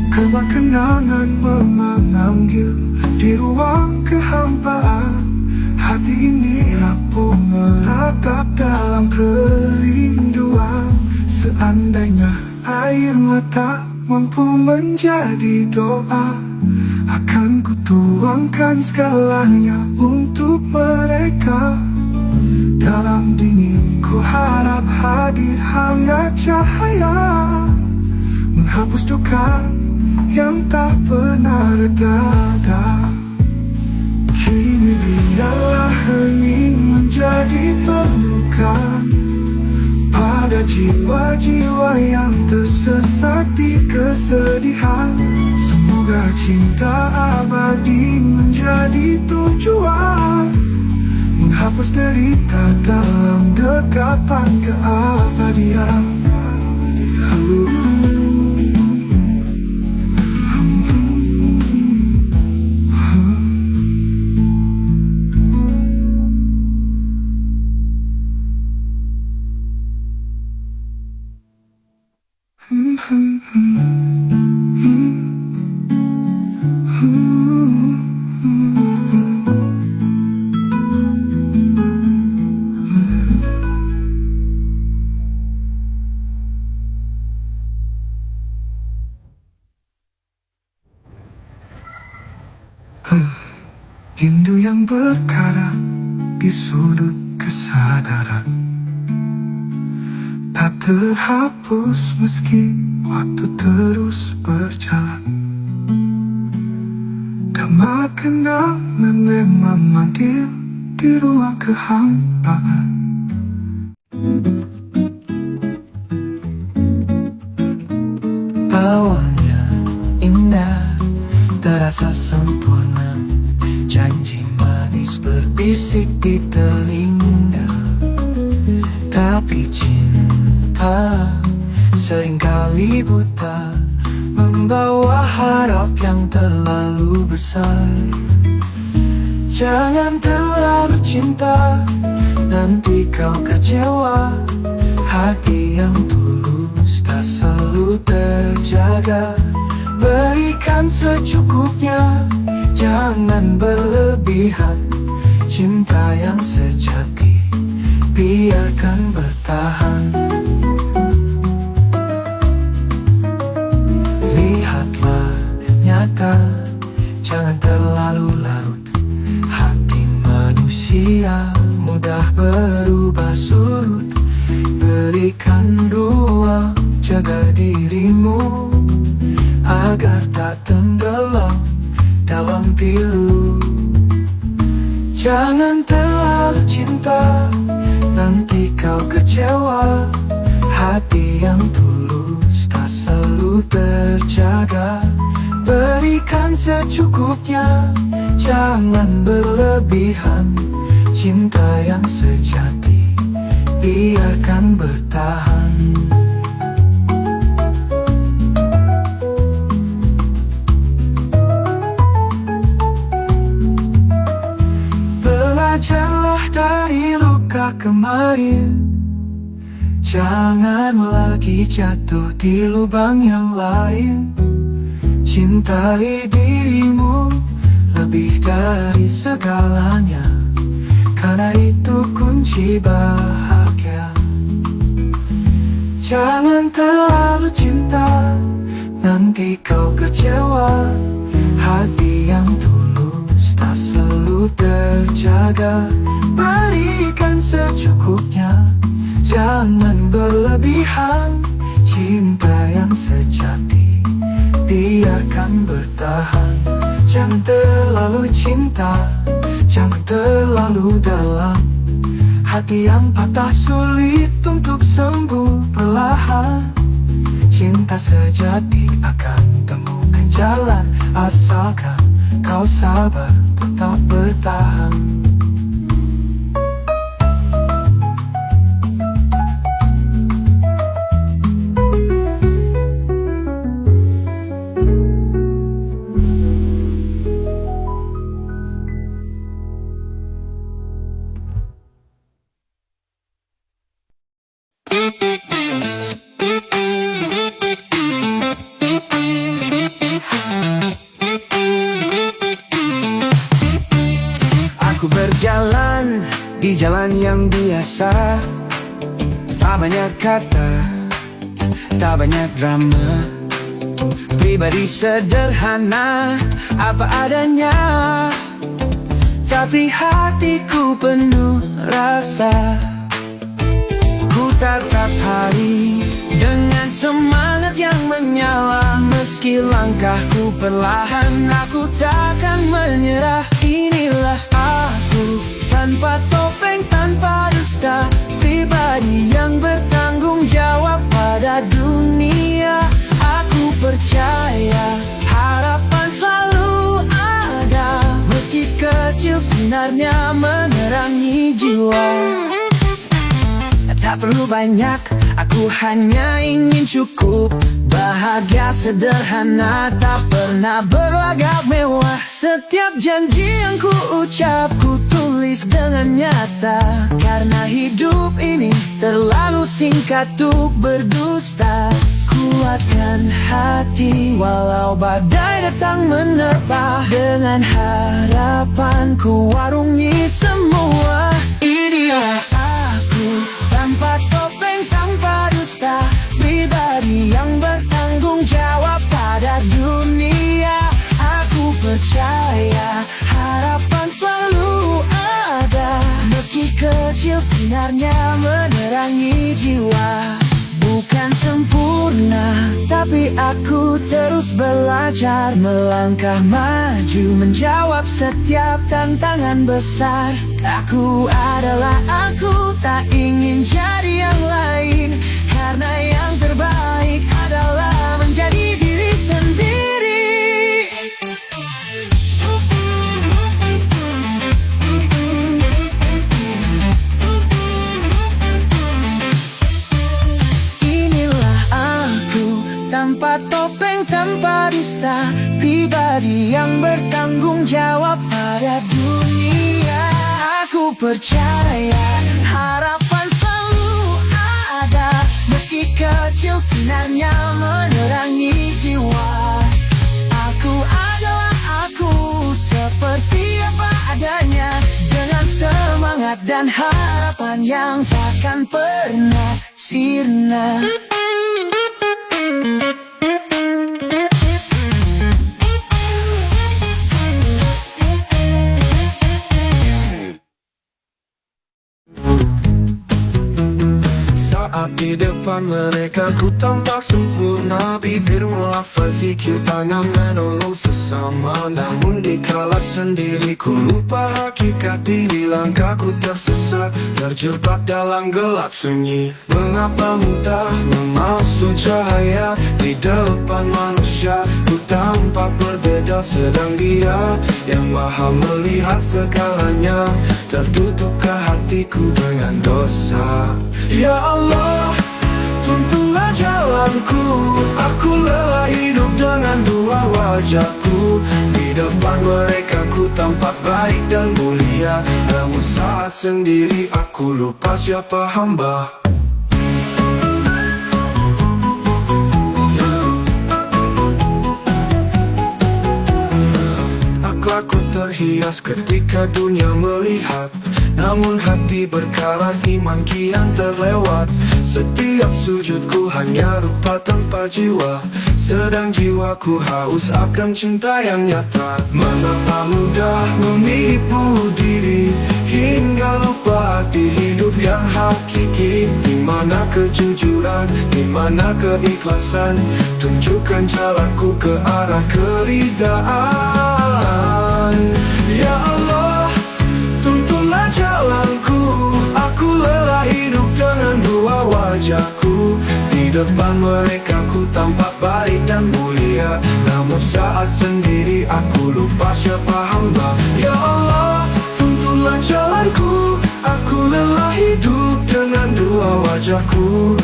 Speaker 1: Gema kenangan memanggil di ruang kehampaan. Hati ini rapuh meratap dalam kerinduan. Seandainya air mata mampu menjadi doa, akan kutuangkan segalanya untuk mereka. Dalam dingin ku harap hadir hangat cahaya, menghapus duka yang tak pernah reda. Kini biarlah hening menjadi pelukan pada jiwa-jiwa yang tersesat di kesedihan. Semoga cinta abadi menjadi tujuan, menghapus derita dalam dekapan keabadian. Rindu yang berkarat di sudut kesadaran, tak terhapus meski waktu terus berjalan. Gema kenangan memanggil di ruang kehampaan.
Speaker 4: Awalnya indah, terasa sempurna. Janji manis berbisik di telinga. Tapi cinta seringkali buta, membawa harap yang terlalu besar. Jangan terlalu cinta, nanti kau kecewa. Hati yang tulus tak selalu terjaga. Berikan secukupnya, jangan berlebihan. Cinta yang sejati biarkan bertahan. Lihatlah nyata, jangan terlalu larut. Hati manusia mudah berubah surut. Berikan ruang, jaga dirimu agar tak tenggelam dalam pilu. Jangan terlalu cinta, nanti kau kecewa. Hati yang tulus tak selalu terjaga. Berikan secukupnya, jangan berlebihan. Cinta yang sejati biarkan bertahan. Belajarlah dari luka kemarin, jangan lagi jatuh di lubang yang lain. Cintai dirimu lebih dari segalanya, karena itu kunci bahagia. Jangan terlalu cinta, nanti kau kecewa. Hati yang tulus tak selalu terjaga. Berikan secukupnya, jangan berlebihan. Cinta yang sejati biarkan bertahan. Jangan terlalu cinta, jangan terlalu dalam. Hati yang patah sulit untuk sembuh perlahan. Cinta sejati akan temukan jalan, asalkan kau sabar tetap bertahan.
Speaker 5: Aku berjalan di jalan yang biasa, tak banyak kata, tak banyak drama. Pribadi sederhana, apa adanya, tapi hatiku penuh rasa. Ku tatap hari dengan semangat yang menyala. Meski langkahku perlahan, aku takkan menyerah. Inilah aku, tanpa topeng, tanpa dusta. Pribadi yang bertanggung jawab pada dunia. Aku percaya harapan selalu ada, meski kecil sinarnya menerangi jiwa. Tak perlu banyak, aku hanya ingin cukup. Bahagia sederhana, tak pernah berlagak mewah. Setiap janji yang ku ucap, ku tulis dengan nyata. Karena hidup ini terlalu singkat untuk berdusta. Kuatkan hati walau badai datang menerpa. Dengan harapan ku warungi semua. Inilah aku, tanpa topeng, tanpa dusta. Pribadi yang bertanggung jawab pada dunia. Aku percaya harapan selalu ada, meski kecil sinarnya menerangi jiwa. Bukan sempurna, tapi aku terus belajar. Melangkah maju, menjawab setiap tantangan besar. Aku adalah aku, tak ingin jadi yang lain. Karena yang terbaik adalah menjadi diri sendiri. Inilah aku, tanpa topeng, tanpa dusta. Pribadi yang bertanggung jawab pada dunia. Aku percaya harapan selalu ada, meski kecil sinarnya menerangi jiwa. Aku adalah aku, seperti apa adanya. Dengan semangat dan harapan yang takkan pernah sirna.
Speaker 1: Saat di depan mereka ku tampak sempurna. Bibir melafaz zikir, tangan menolong sesama. Namun dikala sendiri ku lupa hakikat diri. Langkahku tersesat, terjebak dalam gelap sunyi. Mengapa mudah memals
Speaker 6: penuh cahaya di depan manusia. Ku tampak berbeda sedang Dia yang maha melihat segalanya. Tertutupkah hatiku dengan dosa? Ya Allah, tuntunlah jalanku. Aku lelah hidup dengan dua wajahku. Di depan mereka ku tampak baik dan mulia, namun saat sendiri aku lupa siapa hamba. Aku terhias ketika dunia melihat, namun hati berkarat, iman kian terlewat. Setiap sujudku hanya rupa tanpa jiwa, sedang jiwaku haus akan cinta yang nyata. Mengapa mudah menipu diri hingga lupa arti hidup yang hakiki? Di mana kejujuran, di mana keikhlasan? Tunjukkan jalanku ke arah keridaan. Ya Allah, tuntunlah jalanku. Aku lelah hidup dengan dua wajahku. Di depan mereka ku tampak baik dan mulia, namun saat sendiri aku lupa siapa hamba. Ya Allah, tuntunlah jalanku. Aku lelah hidup dengan dua wajahku.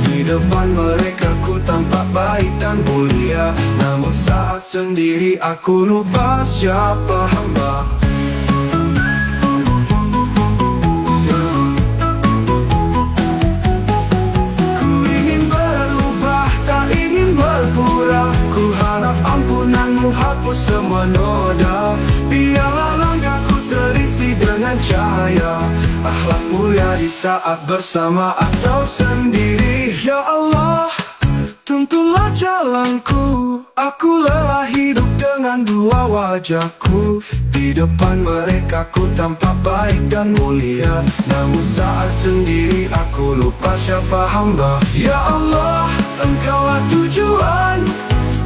Speaker 6: Di depan mereka ku tampak baik dan mulia, namun saat sendiri aku lupa siapa hamba. Ku ingin berubah, tak ingin berpura. Ku harap ampunanmu hapus semua noda. Biarlah langkahku terisi dengan cahaya, akhlak mulia di saat bersama atau sendiri. Ya Allah, tuntunlah jalanku. Aku lelah hidup dengan dua wajahku. Di depan mereka ku tampak baik dan mulia, namun saat sendiri aku lupa siapa hamba. Ya Allah, Engkaulah tujuan,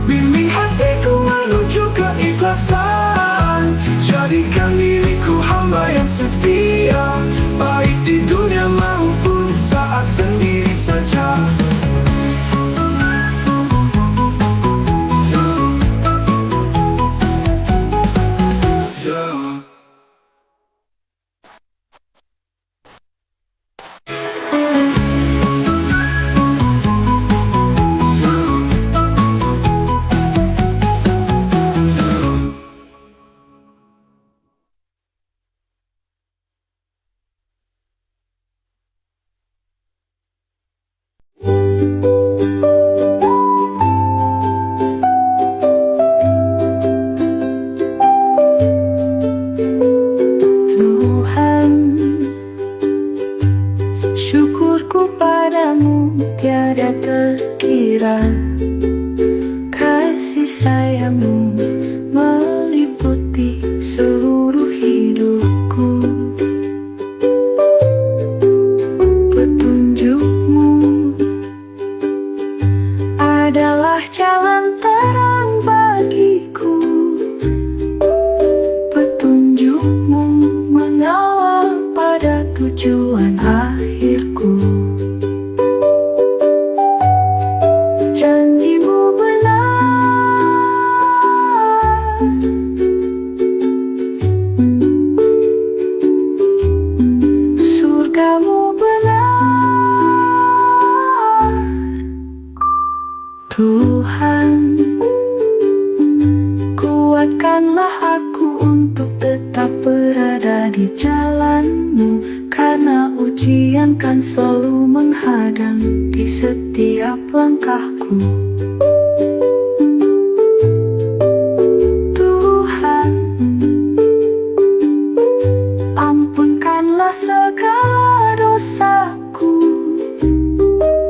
Speaker 6: bimbing hatiku menuju keikhlasan. Jadikan diriku hamba yang setia, baik di dunia maupun saat sendiri saja.
Speaker 3: Syukurku padamu tiada terkira, kasih sayangmu meliputi seluruh hidupku. Petunjukmu adalah jalan terang bagiku. Petunjukmu mengawal pada tujuan akhirku. Janjimu benar, surgamu benar. Tuhan, kuatkanlah aku untuk tetap berada di jalan-Mu, karena ujian kan selalu menghadang di setiap langkahku. Tuhan, ampunkanlah segala dosaku.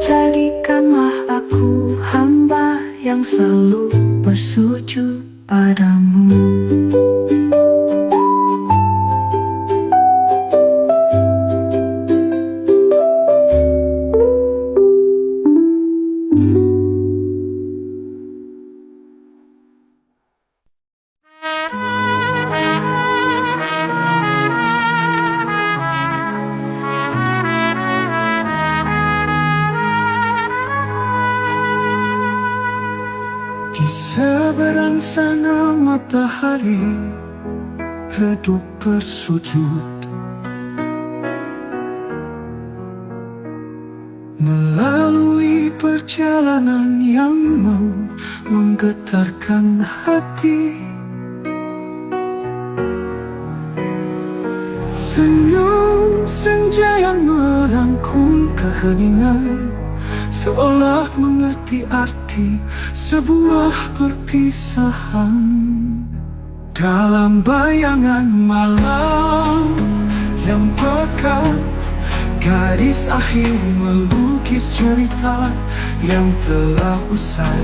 Speaker 3: Jadikanlah aku hamba yang selalu bersujud padamu.
Speaker 4: Seberang sana matahari redup bersujud, melalui perjalanan yang mau menggetarkan hati. Senyum senja yang merangkum keheningan, seolah mengerti arti sebuah perpisahan. Dalam bayangan malam yang pekat, garis akhir melukis cerita yang telah usai.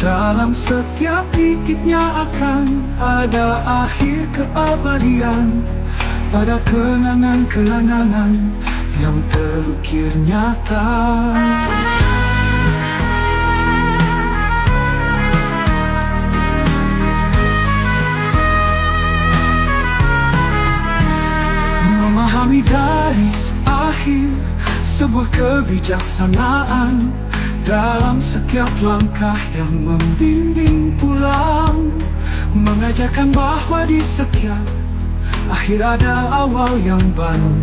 Speaker 4: Dalam setiap titiknya akan ada akhir keabadian, pada kenangan-kenangan yang terukir nyata. Memahami garis akhir sebuah kebijaksanaan, dalam setiap langkah yang membimbing pulang, mengajarkan bahwa di setiap akhir ada awal yang baru,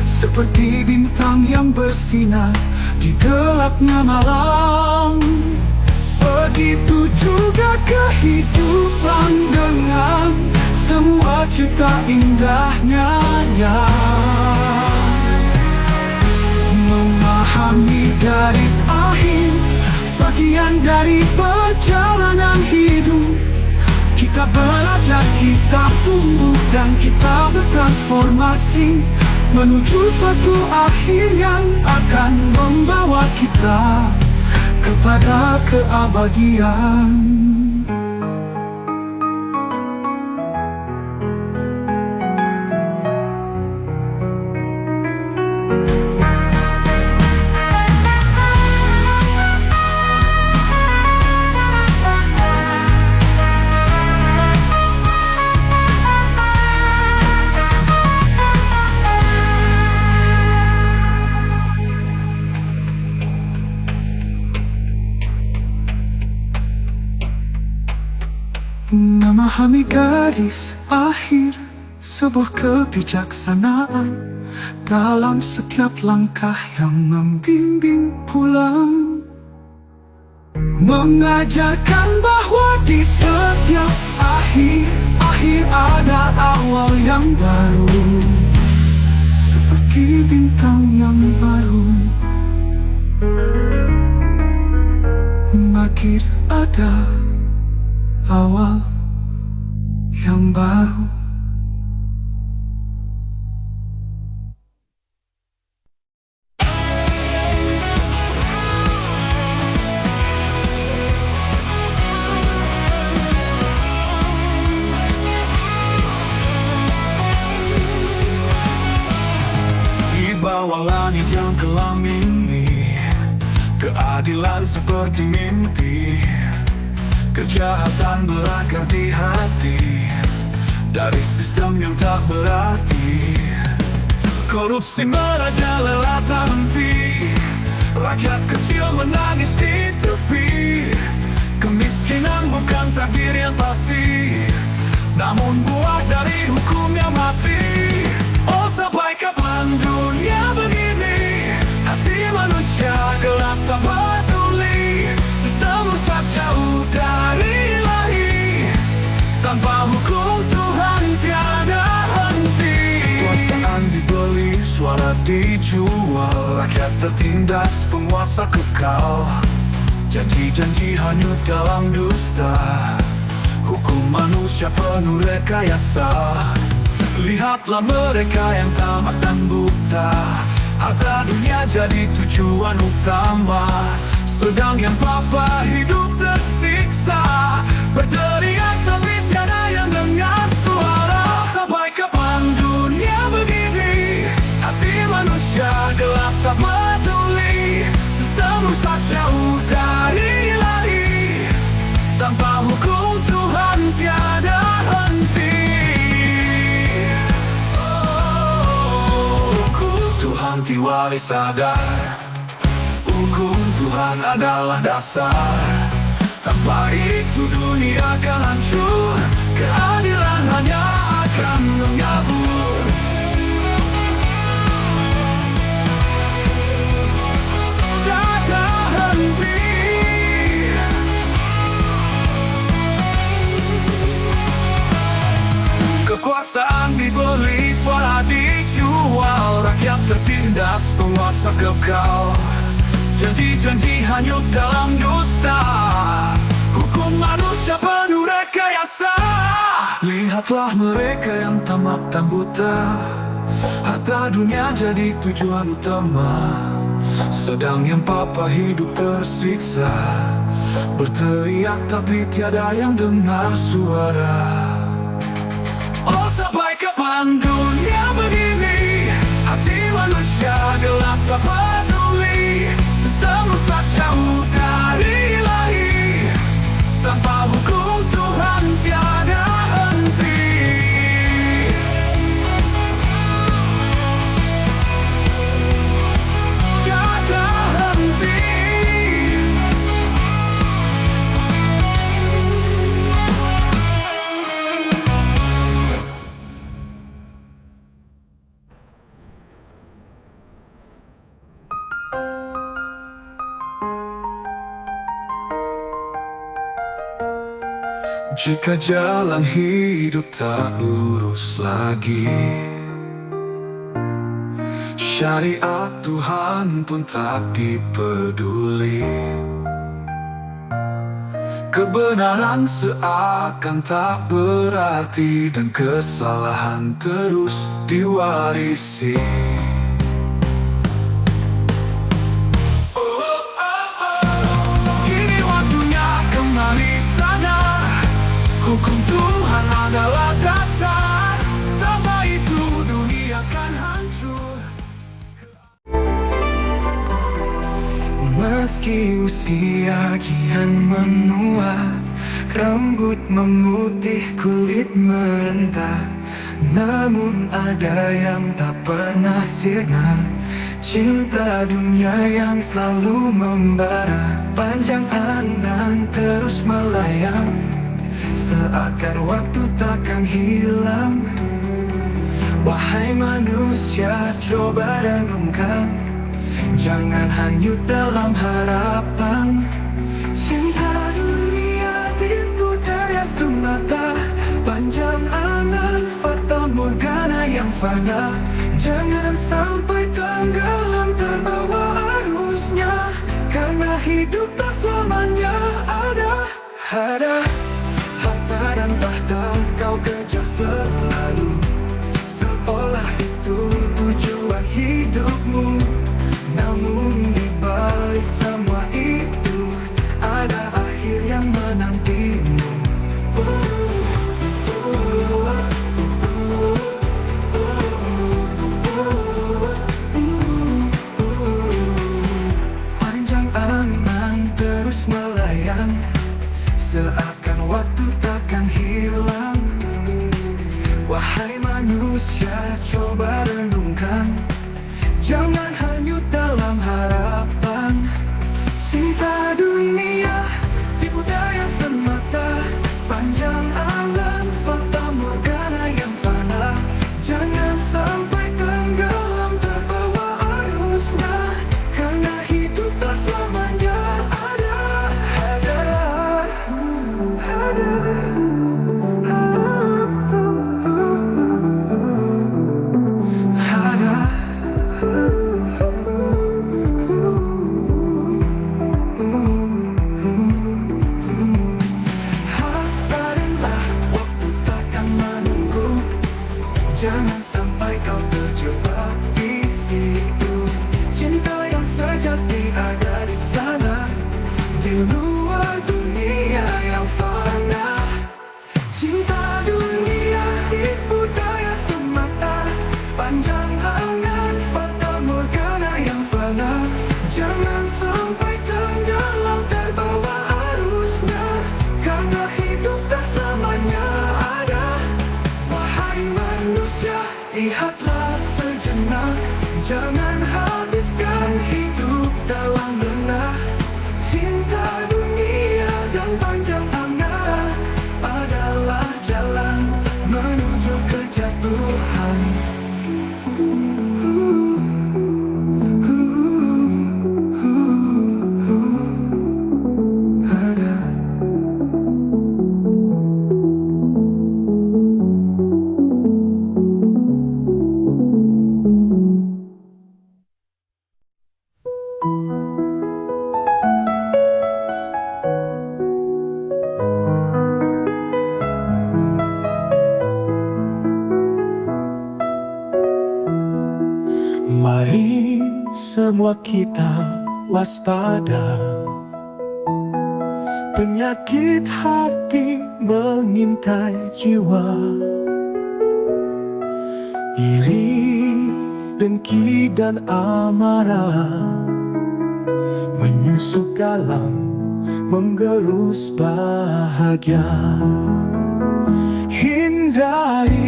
Speaker 4: seperti bintang yang bersinar di gelapnya malam. Begitu juga kehidupan dengan semua cerita indahnya. Memahami garis akhir, bagian dari perjalanan hidup. Kita belajar, kita tumbuh, dan kita bertransformasi menuju suatu akhir yang akan membawa kita kepada keabadian. Memahami garis akhir sebuah kebijaksanaan, dalam setiap langkah yang membimbing pulang, mengajarkan bahwa di setiap akhir ada awal yang baru, seperti bintang yang baru. Makin ada awal yang baru.
Speaker 1: Di bawah langit yang kelam ini, keadilan seperti mimpi. Kejahatan berakar di hati, dari sistem yang tak berarti. Korupsi merajalela tak henti, rakyat kecil menangis di tepi. Kemiskinan bukan takdir yang pasti, namun buah dari hukum yang mati. Oh, sampai kapan dunia begini? Hati manusia gelap tak peduli, sistem rusak jauh dari ilahi. Tanpa hukum Tuhan tiada henti. Kekuasaan dibeli, suara dijual, rakyat tertindas, penguasa kekal. Janji-janji hanyut dalam dusta, hukum manusia penuh rekayasa. Lihatlah mereka yang tamak dan buta, harta dunia jadi tujuan utama, sedang yang papa hidup tersiksa, berteriak tapi tiada yang dengar suara. Sampai kapan dunia begini? Hati manusia gelap tak peduli, sistem rusak jauh dari ilahi. Tanpa hukum Tuhan tiada henti. Hukum Tuhan tiwali sadar, hukum Tuhan adalah dasar. Tanpa itu dunia akan hancur, keadilan hanya akan mengabur. Tiada henti. Kekuasaan dibeli, suara dijual, rakyat tertindas, penguasa kekal. Janji-janji hanyut dalam dusta, hukum manusia penuh rekayasa. Lihatlah mereka yang tamak dan buta, harta dunia jadi tujuan utama. Sedang yang papa hidup tersiksa, berteriak tapi tiada yang dengar suara. Oh, sampai kapan dunia begini? Hati manusia gelap tak peduli. Sistem rusak jauh dari ilahi, tanpa hukum Tuhan tiada henti. Tiada henti. Jika jalan hidup tak lurus lagi, syariat Tuhan pun tak dipeduli, kebenaran seakan tak berarti, dan kesalahan terus diwarisi. Kini waktunya kembali sadar, hukum Tuhan adalah dasar, tanpa itu dunia akan hancur.
Speaker 4: Meski usia kian menua, rambut memutih, kulit merendah, namun ada yang tak pernah sirna, cinta dunia yang selalu membara. Panjang angan terus melayang, seakan waktu takkan hilang. Wahai manusia, coba renungkan, jangan hanyut dalam harapan. Cinta dunia tipu daya semata, panjang angan fata morgana yang fana. Jangan sampai tenggelam terbawa arusnya, karena hidup tak selamanya ada. Harta dan tahta kau kejar selalu, seolah itu tujuan hidupmu. Namun di balik semua itu, ada akhir yang menantimu. Panjang angan terus melayang, seakan waktu takkan hilang. Wahai manusia, coba renungkan, jangan hanyut dalam harapan. Cinta dunia tipu daya semata, panjang angan fata morgana yang fana. Jangan sampai tenggelam terbawa arusnya, karena hidup tak selamanya ada. Hadarilah, waktu takkan menunggu, jangan sampai kau terjebak di situ. Cinta yang sejati ada di sana, di luar dunia yang fana. Cinta dunia tipu daya semata, panjang angan fata morgana yang fana. Jangan sampai tenggelam terbawa arusnya, karena hidup tak selamanya ada. Wahai manusia, lihatlah sejenak, jangan habiskan hidup dalam rendah. Cinta dunia
Speaker 5: semua kita waspada. Penyakit hati mengintai jiwa, iri, dengki dan amarah menyusup dalam menggerus bahagia. Hindari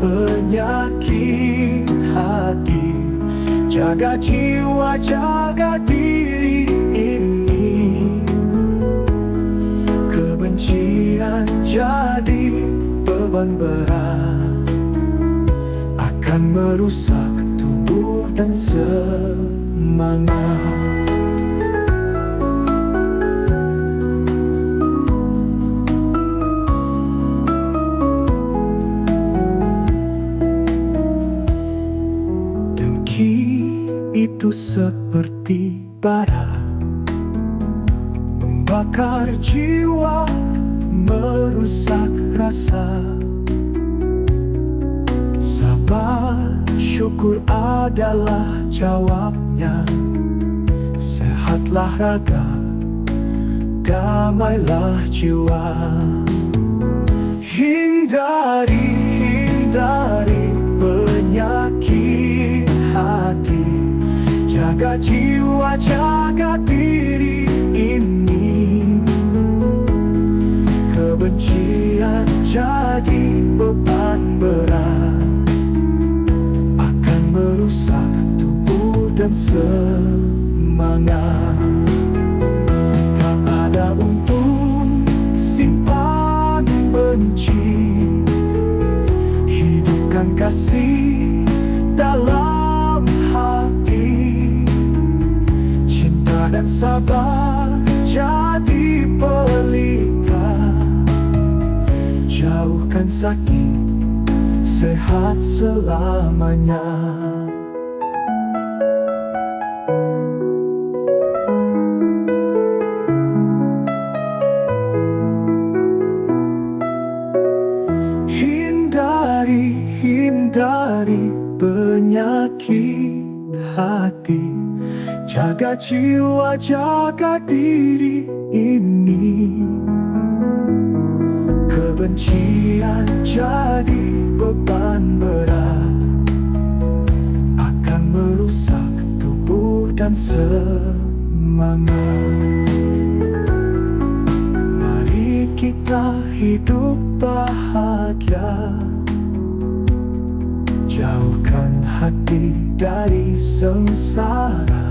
Speaker 5: penyakit hati, jaga jiwa, jaga diri ini. Kebencian jadi beban berat, akan merusak tubuh dan semangat. Itu seperti bara, membakar jiwa, merusak rasa. Sabar, syukur adalah jawabnya. Sehatlah raga, damailah jiwa. Hindari penyakit hati, jaga jiwa, jaga diri ini. Kebencian jadi beban berat, akan merusak tubuh dan semangat. Tak ada untung simpan benci, hidupkan kasih dalam hati. Cinta dan sabar jadi pelita, jauhkan sakit, sehat selamanya. Hindari penyakit hati, jaga jiwa, jaga diri ini. Kebencian jadi beban berat, akan merusak tubuh dan semangat. Mari kita hidup bahagia, jauhkan hati dari sengsara.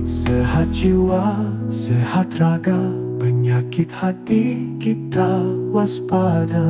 Speaker 5: Sehat jiwa, sehat raga, penyakit hati kita waspada.